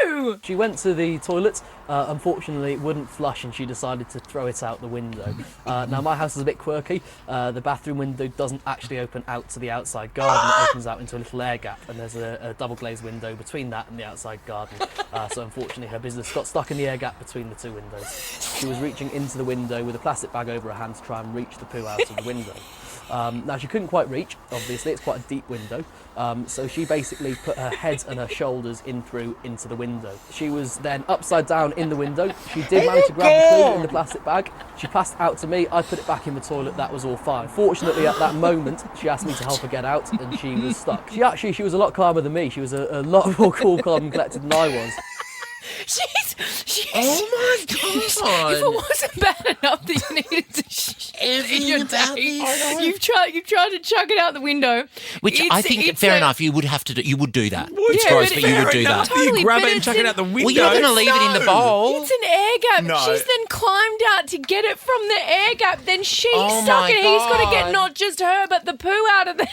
No! She went to the toilet. Unfortunately, it wouldn't flush, and she decided to throw it out the window. Now, my house is a bit quirky. The bathroom window doesn't actually open out to the outside garden. It opens out into a little air gap, and there's a double glazed window between that and the outside garden. So, unfortunately, her business got stuck in the air gap between the two windows. She was reaching into the window with a plastic bag over her hand to try and reach the poo out of the window. Now, she couldn't quite reach, obviously, it's quite a deep window, so she basically put her head and her shoulders in through into the window. She was then upside down in the window. She did manage to grab the poo in the plastic bag. She passed out to me, I put it back in the toilet, that was all fine. Fortunately, at that moment, she asked me to help her get out, and she was stuck. She was a lot calmer than me. She was a lot more cool, calm and collected than I was. She's Oh my god! If it wasn't bad enough that you needed to in your about day, this. you've tried to chuck it out the window. Which I think, it's fair a- enough, you would have to do. You would do that. It's Yeah, gross, but but you would fair do enough. that. Totally, You grab but it and it's chuck it in- out the window. Well, you're not going to leave it in the bowl. It's an air gap. No. She's then climbed out to get it from the air gap. Then she's Oh stuck my it. He's got to get God. not just her, but the poo out of there.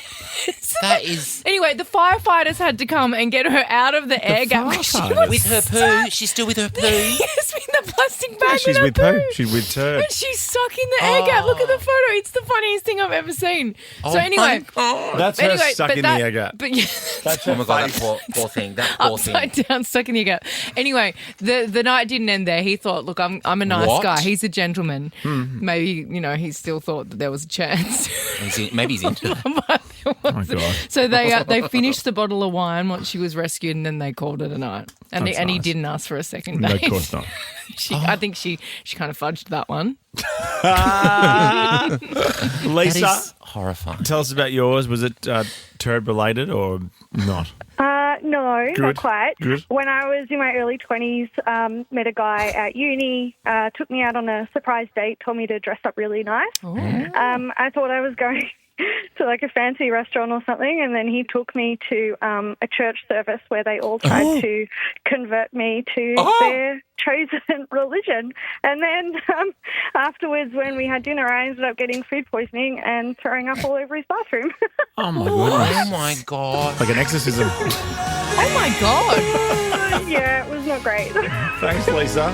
That is Anyway, the firefighters had to come and get her out of the air gap. She firefighters? was with her poo. She's still with her poo. yes, with the plastic bag She's her with poo. She's with turd. And she's stuck in the air gap. Look at the photo. It's the funniest thing I've ever seen. Oh So anyway, my God. That's her anyway, stuck but in that- the air gap. But yeah, That's Oh her my god, face. that poor thing. That poor upside thing. down, stuck in the air gap. Anyway, the night didn't end there. He thought, look, I'm a nice What? guy. He's a gentleman. Hmm. Maybe he still thought that there was a chance. Maybe he's into it. But there Oh my wasn't. God. So they finished the bottle of wine once she was rescued, and then they called it a night. And That's he nice. didn't ask for a second No, date. of course not. I think she kind of fudged that one. Lisa, That is horrifying. tell us about yours. Was it turd related or not? No, Good. not quite. Good. When I was in my early 20s, met a guy at uni, took me out on a surprise date, told me to dress up really nice. I thought I was going to like a fancy restaurant or something, and then he took me to a church service where they all tried to convert me to their chosen religion. And then afterwards, when we had dinner, I ended up getting food poisoning and throwing up all over his bathroom. Oh my goodness. Oh my god. Like an exorcism. Oh my God. Yeah, it was not great. Thanks, Lisa.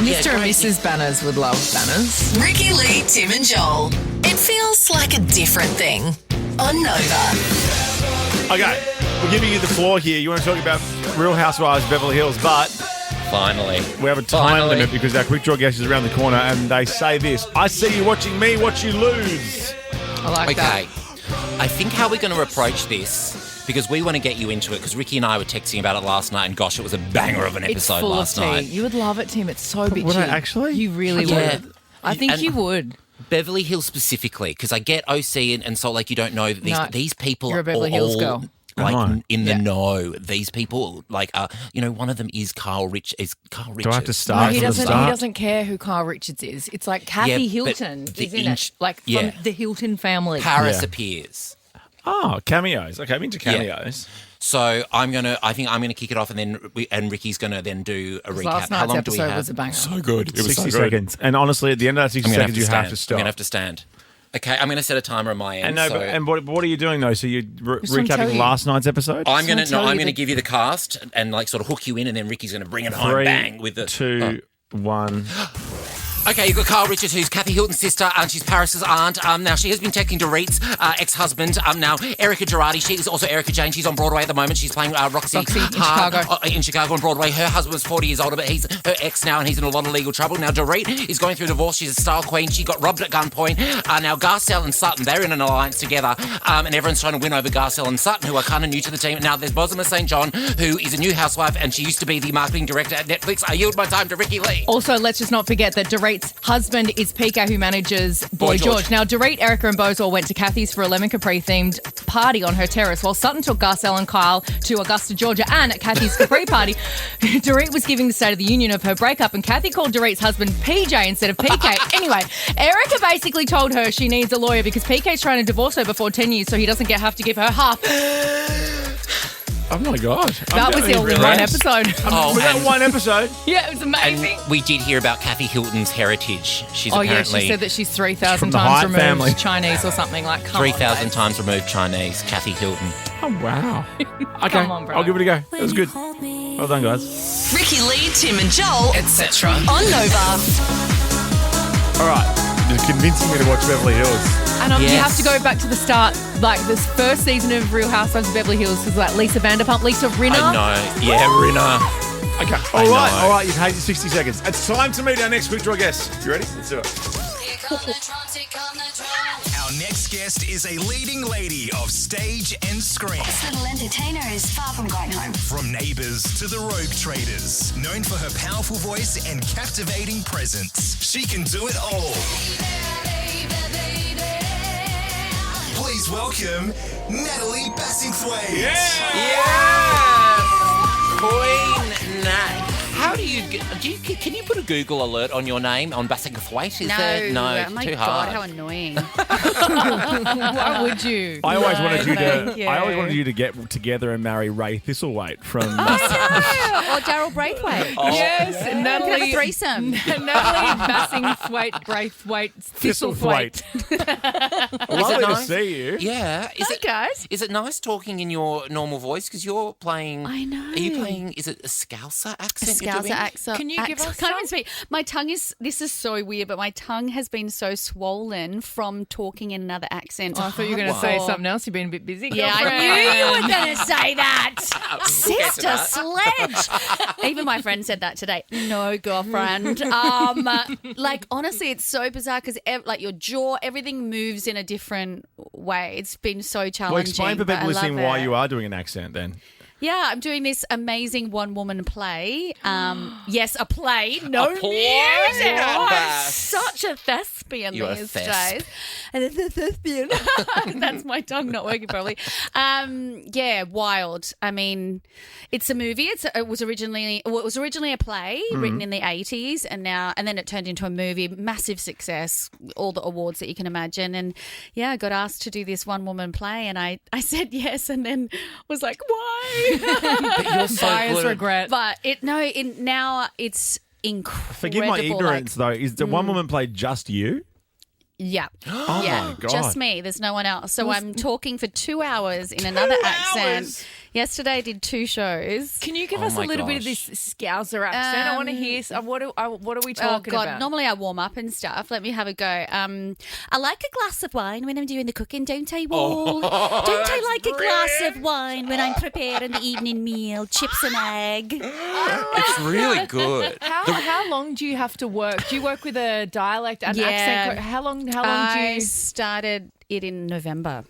Mr. and Mrs. Banners would love banners. Ricky Lee, Tim and Joel. It feels like a different thing on Nova. Okay, we're giving you the floor here. You want to talk about Real Housewives of Beverly Hills, but Finally. we have a time limit because our quick draw guest is around the corner, and they say this: I see you watching me, watch you lose. I like that. Okay. I think how we're going to approach this because we want to get you into it because Ricky and I were texting about it last night and gosh, it was a banger of an It's episode full last of tea. night. You would love it, Tim. It's so bitchy. Would I actually? You really Yeah. would. I think And- you would. Beverly Hills specifically, because I get OC and Salt Lake, you don't know that these people you're a are Beverly Hills all girl. like in the know. These people, like, one of them is Carl Richards. Do I have to start? No, he from the doesn't. start? He doesn't care who Carl Richards is. It's like Kathy Yeah, but Hilton the is in it, like yeah. from the Hilton family. Paris Yeah. appears. Oh, cameos. Okay, I'm into cameos. So I think I'm gonna kick it off, and then Ricky's gonna then do a recap. Last How night's long do we episode have? was a banger. So good. It was 60 so good. seconds. And honestly, at the end of that 60 I'm gonna seconds, you have to stand. stop. I'm gonna have to stand. Okay, I'm gonna set a timer on my end. And, no, so but, and what are you doing, though? So you're Just wanna tell recapping you. last night's episode? I'm gonna tell you I'm gonna give you the cast and like sort of hook you in, and then Ricky's gonna bring it home. 3, Bang with the 2, 1. Okay, you've got Carl Richards, who's Kathy Hilton's sister, and she's Paris's aunt. Now, she has been texting Dorit's ex-husband. Now, Erica Girardi, she is also Erica Jane. She's on Broadway at the moment. She's playing Roxy in Hart, Chicago. In Chicago on Broadway. Her husband's 40 years older, but he's her ex now, and he's in a lot of legal trouble. Now, Dorit is going through divorce. She's a style queen. She got robbed at gunpoint. Now, Garcelle and Sutton, they're in an alliance together, and everyone's trying to win over Garcelle and Sutton, who are kind of new to the team. Now, there's Bosma St. John, who is a new housewife, and she used to be the marketing director at Netflix. I yield my time to Ricky Lee. Also, let's just not forget that Dorit's husband is Pika, who manages Boy George. Now, Dorit, Erica and Boz all went to Kathy's for a lemon Capri-themed party on her terrace, while Sutton took Garcelle and Kyle to Augusta, Georgia, and at Kathy's Capri party, Dorit was giving the State of the Union of her breakup, and Kathy called Dorit's husband PJ instead of PK. Anyway, Erica basically told her she needs a lawyer because PK's trying to divorce her before 10 years so he doesn't have to give her half. Oh, my God. That was the only one episode. Was that one episode? Yeah, it was amazing. And we did hear about Kathy Hilton's heritage. She's Oh, apparently yeah, she said that she's 3,000 from the times Hyatt removed family. Chinese or something. Like, come 3,000 times removed Chinese, Kathy Hilton. Oh, wow. Okay, Come on, bro. I'll give it a go. It was good. Well done, guys. Ricky Lee, Tim and Joel, Etc. on Nova. All right. You're convincing me to watch Beverly Hills. And you Yes. have to go back to the start, like this first season of Real Housewives of Beverly Hills was like Lisa Vanderpump, Lisa Rinna. I know. Yeah, Rinna. Okay. All right. You've had your 60 seconds. It's time to meet our next quick draw guest. You ready? Let's do it. Our next guest is a leading lady of stage and screen. This little entertainer is far from going home. From Neighbours to the Rogue Traders, known for her powerful voice and captivating presence, she can do it all. Please welcome Natalie Bassingthwaighte. Yes! Queen Nat. How do you can you put a Google alert on your name on Bassingthwaighte? Is there? No, Oh my too God, hard. how annoying. Why would you? I always wanted you thank to. you. I always wanted you to get together and marry Ray Thistlethwaite from. Or Daryl Braithwaite. Yes, Have a Natalie. threesome. Natalie Bassingthwaighte, Braithwaite, Thistlethwaite. Lovely to nice? see you. Yeah. Is Hi, it guys. Is it nice talking in your normal voice? Because you're playing. I know. Are you playing? Is it a Scouser accent? you're Scouser doing? accent. Can you give us Can't even some? speak. My tongue is. This is so weird, but my tongue has been so swollen from talking in another accent. Oh, I thought you were going to say something else. You've been a bit busy. Yeah, girlfriend. I knew you were going to say that. We'll get to Sister that. sledge. Even my friend said that today. No, girlfriend. Like, honestly, it's so bizarre because like your jaw, everything moves in a different way. It's been so challenging. Well, explain for but people I listening love why it. you are doing an accent then. Yeah, I'm doing this amazing one-woman play. Yes, a play. No Applause. music. Oh, I'm Bass. such a thespian You're a these thesp. days. And it's a thespian. That's my tongue not working properly. Yeah, wild. I mean, it's a movie. It was originally a play written in the 80s, and then it turned into a movie. Massive success, all the awards that you can imagine. And yeah, I got asked to do this one-woman play, and I said yes, and then was like, why? But you're so Buyer's good. regret. But now it's incredible. Forgive my ignorance, though. Is the one woman played just you? Yeah. Oh yeah. my God. Just me. There's no one else. So I'm talking for 2 hours in another accent. Yesterday I did 2 shows. Can you give Oh us a my little bit of gosh. this Scouser accent? I want to hear. What are we talking God, about? normally I warm up and stuff. Let me have a go. I like a glass of wine when I'm doing the cooking, don't I, Wall? Don't I like a glass of wine when I'm preparing the evening meal, chips and egg? It's really good. How long do you have to work? Do you work with a dialect and Yeah. accent? How long do I you? started it in November.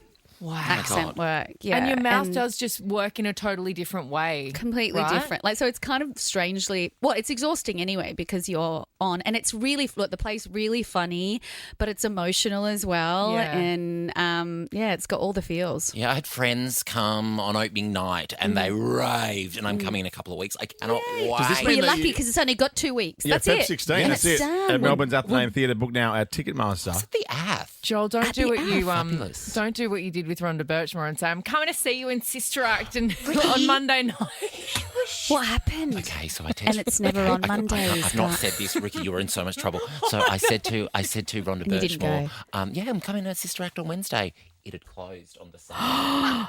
accent work. Yeah, And your mouth does just work in a totally different way. Completely right? different. Like, so it's kind of strangely, well, it's exhausting anyway because you're on, and it's really, look, the play's really funny, but it's emotional as well. Yeah. And it's got all the feels. Yeah, I had friends come on opening night and they raved, and I'm coming in a couple of weeks. I cannot wait. Does this Well, mean you're that lucky because it's only got 2 weeks. Yeah, That's Feb it. 16, And that's it's it. done. At Melbourne's Athenaeum Theatre, book now at Ticketmaster. The Ath. Joel, don't do what you Fabulous. don't do what you did with Rhonda Birchmore and say, I'm coming to see you in Sister Act and on Monday night. What happened? Okay, so I texted. And it's never on Mondays. I've not said this, Ricky. You're in so much trouble. So I said to Rhonda And you didn't Birchmore, go. yeah, I'm coming to Sister Act on Wednesday. It had closed on the Sunday.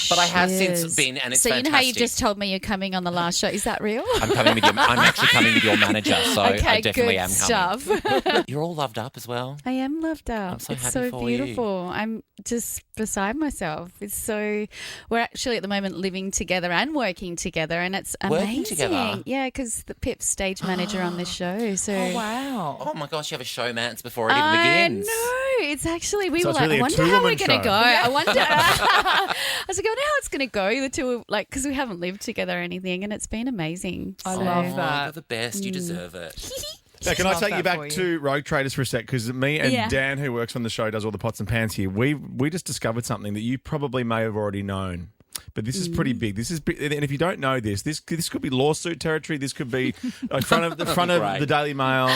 But I have since been, and it's so fantastic. you know how you just told me you're coming on the last show? Is that real? I'm actually coming with your manager, so okay, I definitely good am coming. stuff. You're all loved up as well. I am loved up. I'm so it's happy so for you. beautiful. I'm just beside myself. We're actually at the moment living together and working together, and it's amazing. Working together? Yeah, because the Pip's stage manager on this show. So Oh my gosh, you have a showmance before it even begins. I know. It's actually, we So were it's like, really I a wonder how we're two-woman going to show. go. I wonder. I was like, I wonder how it's going to go. The two, like, because we haven't lived together or anything, and it's been amazing. I So- love that. You're the best. You deserve it. Now, can I Love take that you for back you. to Rogue Traders for a sec? Because me and Yeah. Dan, who works on the show, does all the pots and pans here, we just discovered something that you probably may have already known. But this is pretty big. This is, and if you don't know this could be lawsuit territory. This could be in front of Great. the Daily Mail.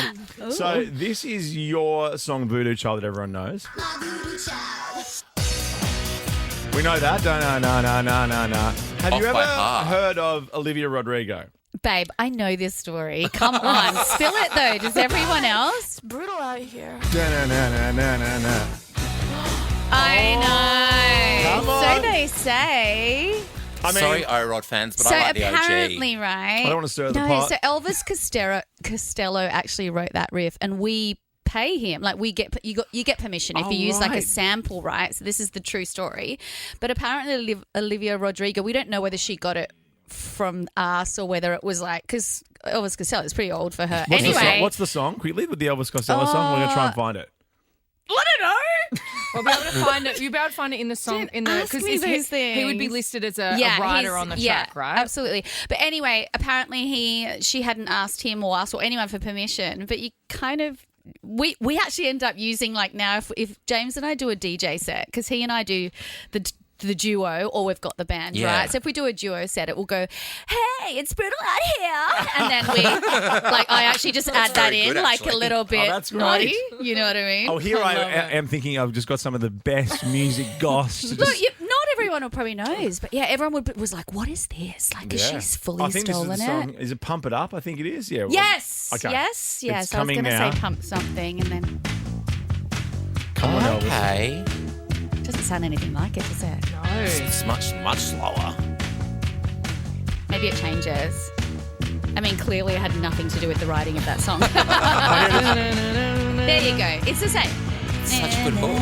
So this is your song "Voodoo Child" that everyone knows. We know that. No. Have Off you ever by heart. heard of Olivia Rodrigo? Babe, I know this story. Come on. Spill it, though. Does everyone else? Brutal out here. Na-na-na-na-na-na. I know. Come on. So they say. I mean, Sorry, O-Rod fans, but So I like the OG. apparently, right? I don't want to stir the no, pot. so Elvis Costello actually wrote that riff, and we pay him. Like, you get permission if Oh, you use like a right. sample, right? So this is the true story. But apparently, Olivia Rodrigo, we don't know whether she got it from us or whether it was like, because Elvis Costello is pretty old for her. Anyway, What's the song? Quickly, with the Elvis Costello song. We're going to try and find it. I don't know. We'll be able to find it. You'll be able to find it in the song. Don't ask me those he would be things. listed as a writer he's- on the yeah, track, right? Absolutely. But anyway, apparently she hadn't asked him or us or anyone for permission. But you kind of. We actually end up using, like, now if James and I do a DJ set, because he and I do the duo, or we've got the band, Yeah. right? So if we do a duo set, it will go, hey, it's brutal out here. And then I actually just add that very in, good, like actually. a little bit that's great. naughty. You know what I mean? Oh, here I love it. am thinking I've just got some of the best music goss. To Look, just, not everyone will probably knows, but yeah, everyone was like, what is this? Like, 'cause she's fully I think stolen this is the it. song. Is it "Pump It Up"? I think it is. Yeah. well, Yes. Okay. Yes. It's Yes. I was coming going to now. say pump something, and then Come on, Elvis. Okay. doesn't sound anything like it, does it? It's much slower. Maybe it changes. I mean, clearly it had nothing to do with the writing of that song. There you go. It's the same. Such a good book.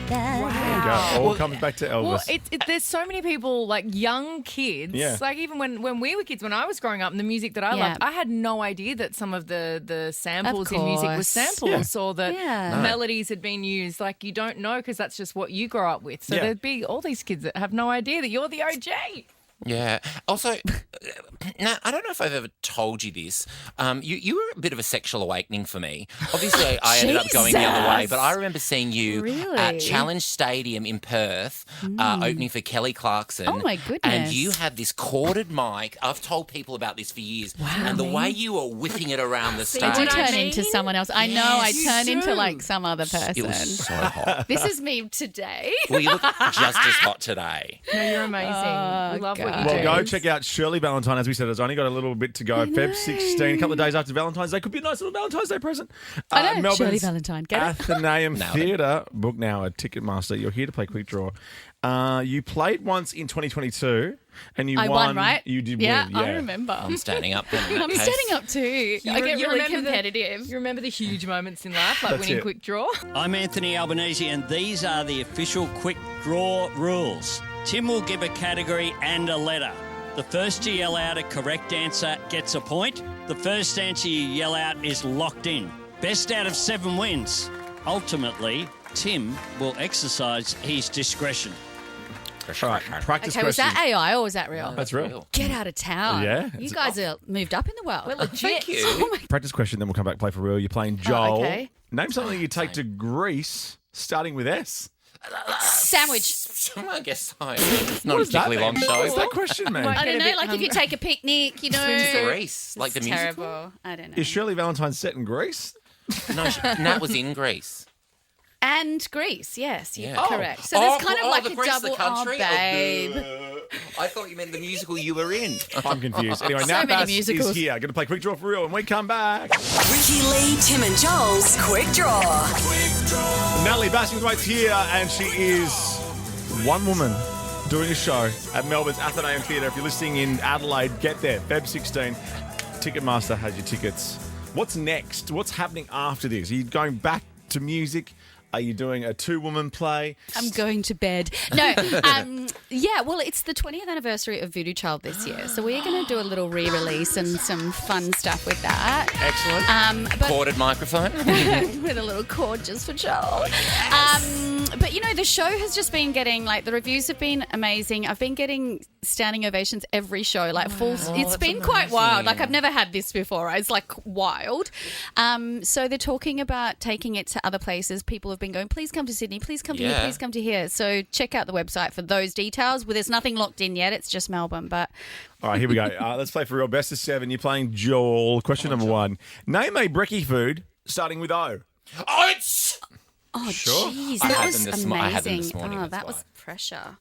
There you go. All comes back to Elvis. Well, there's so many people, like young kids, Yeah. like even when we were kids, when I was growing up, and the music that I Yeah. loved, I had no idea that some of the samples in music were course. samples or that Yeah. melodies had been used. Like, you don't know because that's just what you grow up with. So Yeah. there'd be all these kids that have no idea that you're the OG. Yeah. Also, now, I don't know if I've ever told you this. You were a bit of a sexual awakening for me. Obviously, I ended up going the other way, but I remember seeing you Really? at Challenge Stadium in Perth, opening for Kelly Clarkson. Oh, my goodness. And you had this corded mic. I've told people about this for years. And the way you were whipping it around the I do stage. turn into someone else. I know. I Yes. turn You into do. like some other person. It was so hot. This is me today. Well, you look just as hot today. No, you're amazing. we love what you Well, do. go check out Shirley Valentine. As we said, it's only got a little bit to go. Feb 16, a couple of days after Valentine's Day. Could be a nice little Valentine's Day present. I know. Melbourne's Shirley Valentine. Get it? Athenaeum Nailed it. Theatre. Book now at Ticketmaster. You're here to play Quick Draw. You played once in 2022 and you I won, right? You did yeah, win. I remember. I'm standing up then. in that I'm case. standing up too. I get You really remember competitive. You remember the huge moments in life, like That's winning it. Quick Draw? I'm Anthony Albanese, and these are the official Quick Draw rules. Tim will give a category and a letter. The first to yell out a correct answer gets a point. The first answer you yell out is locked in. Best out of 7 wins. Ultimately, Tim will exercise his discretion. All right, practice Okay, was question. that AI or was that real? That's real. Get out of town. Yeah? You guys are moved up in the world. We're legit. Thank you. Practice question, then we'll come back and play for real. You're playing Joel. okay. Name something you take to Greece, starting with S. Sandwich. I guess so. It's not What a does that particularly long mean? show. What's that question, man? I don't get a know, bit like if you take a picnic, you know. To Greece, like the It's musical. terrible. I don't know. Is Shirley Valentine set in Greece? No, Nat was in Greece. And Greece, yes, you're Yeah. correct. So there's kind of like the a Greece, double the country? babe. I thought you meant the musical you were in. I'm confused. Anyway, So Nat many Bass musicals. is here. Going to play Quick Draw for real when we come back. Ricky Lee, Tim and Joel's Quick Draw. Natalie Bassingthwaighte here, and she is one woman doing a show at Melbourne's Athenaeum Theatre. If you're listening in Adelaide, get there. Feb 16. Ticketmaster has your tickets. What's next? What's happening after this? Are you going back to music? Are you doing a two-woman play? I'm going to bed. No, yeah, well, it's the 20th anniversary of Voodoo Child this year, so we're going to do a little re-release and some fun stuff with that. Excellent. Corded microphone. With a little cord just for Joel. But, you know, the show has just been getting, like, the reviews have been amazing. I've been getting standing ovations every show, like full. It's been quite wild. Like, I've never had this before. It's, like, wild. So they're talking about taking it to other places. People have been going, please come to Sydney, please come to here, please come to here. So check out the website for those details. Well, there's nothing locked in yet. It's just Melbourne, but... All right, here we go. Let's play for real. Best of 7. You're playing Joel. Question number 1. Name a brekkie food starting with O. Oats! Oh, Sure. jeez. I That had was them this mo- I had them amazing. this morning, Oh, that's that why. was pressure.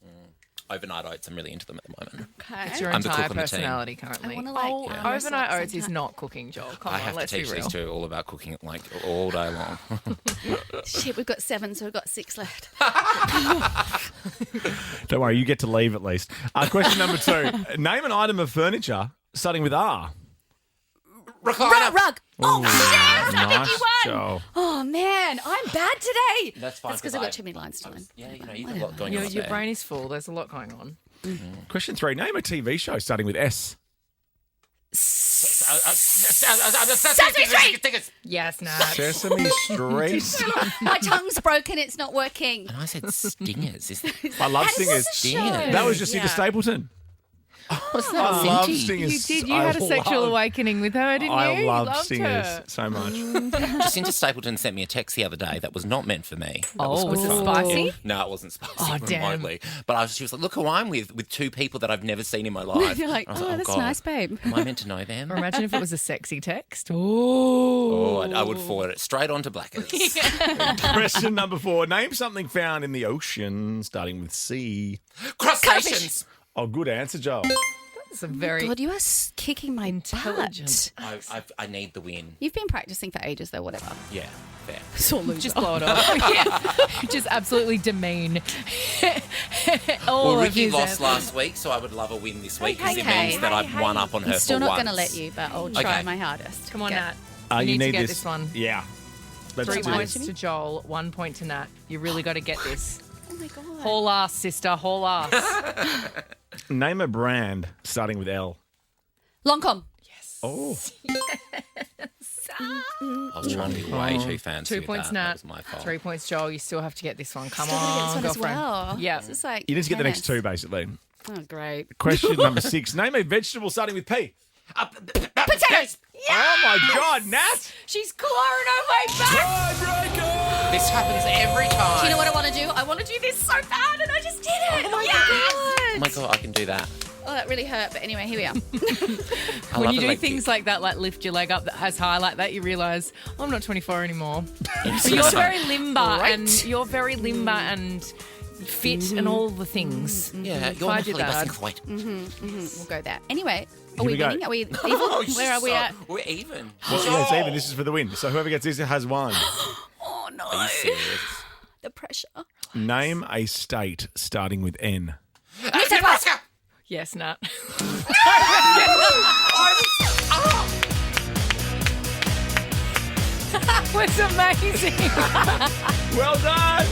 Overnight oats, I'm really into them at the moment. Okay. It's your I'm the entire cook on the team. personality currently. I wanna, like, oh, yeah. overnight oats is not cooking, Joel. Come I on, have to let's be teach real. these two all about cooking like all day long. Shit, we've got 7, so we've got 6 left. Don't worry, you get to leave at least. Question number 2. Name an item of furniture starting with R. Rug. Oh, shit. I think Nice, you won. Joel. Oh, man. I'm bad today. That's fine. That's because I've got too many lines to learn. Yeah, you know, you've got a lot going on. Your brain is full. There's a lot going on. Question 3. Name a TV show starting with S. Sesame Street. Yes, Nat. Sesame Street. My tongue's broken. It's not working. And I said stingers. I love That Stingers. was a show. That was Jacinta Yeah. Stapleton. What's I love Cindy? Stingers. You did. You had a sexual awakening with her, didn't you? I You love loved Stingers her. so much. Jacinta Stapleton sent me a text the other day that was not meant for me. That Oh, was it fun. spicy? No, it wasn't spicy Oh, damn. remotely. But she was like, look who I'm with 2 people that I've never seen in my life. You're like, I was oh, that's God, nice, babe. Am I meant to know them? Or imagine if it was a sexy text. Oh, I would forward it straight on to Blackers. Question number 4. Name something found in the ocean starting with C. Crustaceans. Oh, good answer, Joel. That's a very God, you are kicking my intelligent. butt. I need the win. You've been practicing for ages, though. Whatever. Yeah, fair. Sore loser. Just blow it off. Yeah. Just absolutely demean. Well, Ricky lost last week, so I would love a win this week because it means that I've won up on her I'm still for not once. going to let you, but I'll try Okay. my hardest. Come on, Okay. Nat. You need to need get this. this one. Yeah. Let's 3 do points this. to Joel, 1 point to Nat. You really got to get this. Oh my God. Haul ass, sister. Haul ass. Name a brand starting with L. Longcom. Oh. I was trying to be way too fancy. 2 with points, that. Nat. That was my fault. 3 points, Joel. You still have to get this one. Come Still gotta get this on, one as girlfriend. well. Yeah. This is like You need to get the next tennis. 2, basically. Oh, great. Question number 6. Name a vegetable starting with P. Potatoes. Oh, my God, Nat. She's clawing her way back. This happens every time. Do you know what I want to do? I want to do this so bad, and I just did it. Oh, Oh my God, I can do that. Oh, that really hurt. But anyway, here we are. I When love you it, do like, things like that, like lift your leg up that has high like that, you realise I'm not 24 anymore. Yes, But you're yes. very limber Right. and you're very limber and fit and all the things. Yeah, If you're I Natalie did that, Bassingthwaighte. We'll go there. Anyway, Here are we we go. winning? Are we even? Oh, Where are we at? We're even. Well, yeah, it's even. This is for the win. So whoever gets this has won. Oh no! Are you serious? The pressure. Name a state starting with N. Nebraska. yes, Nat. That was amazing. Well done.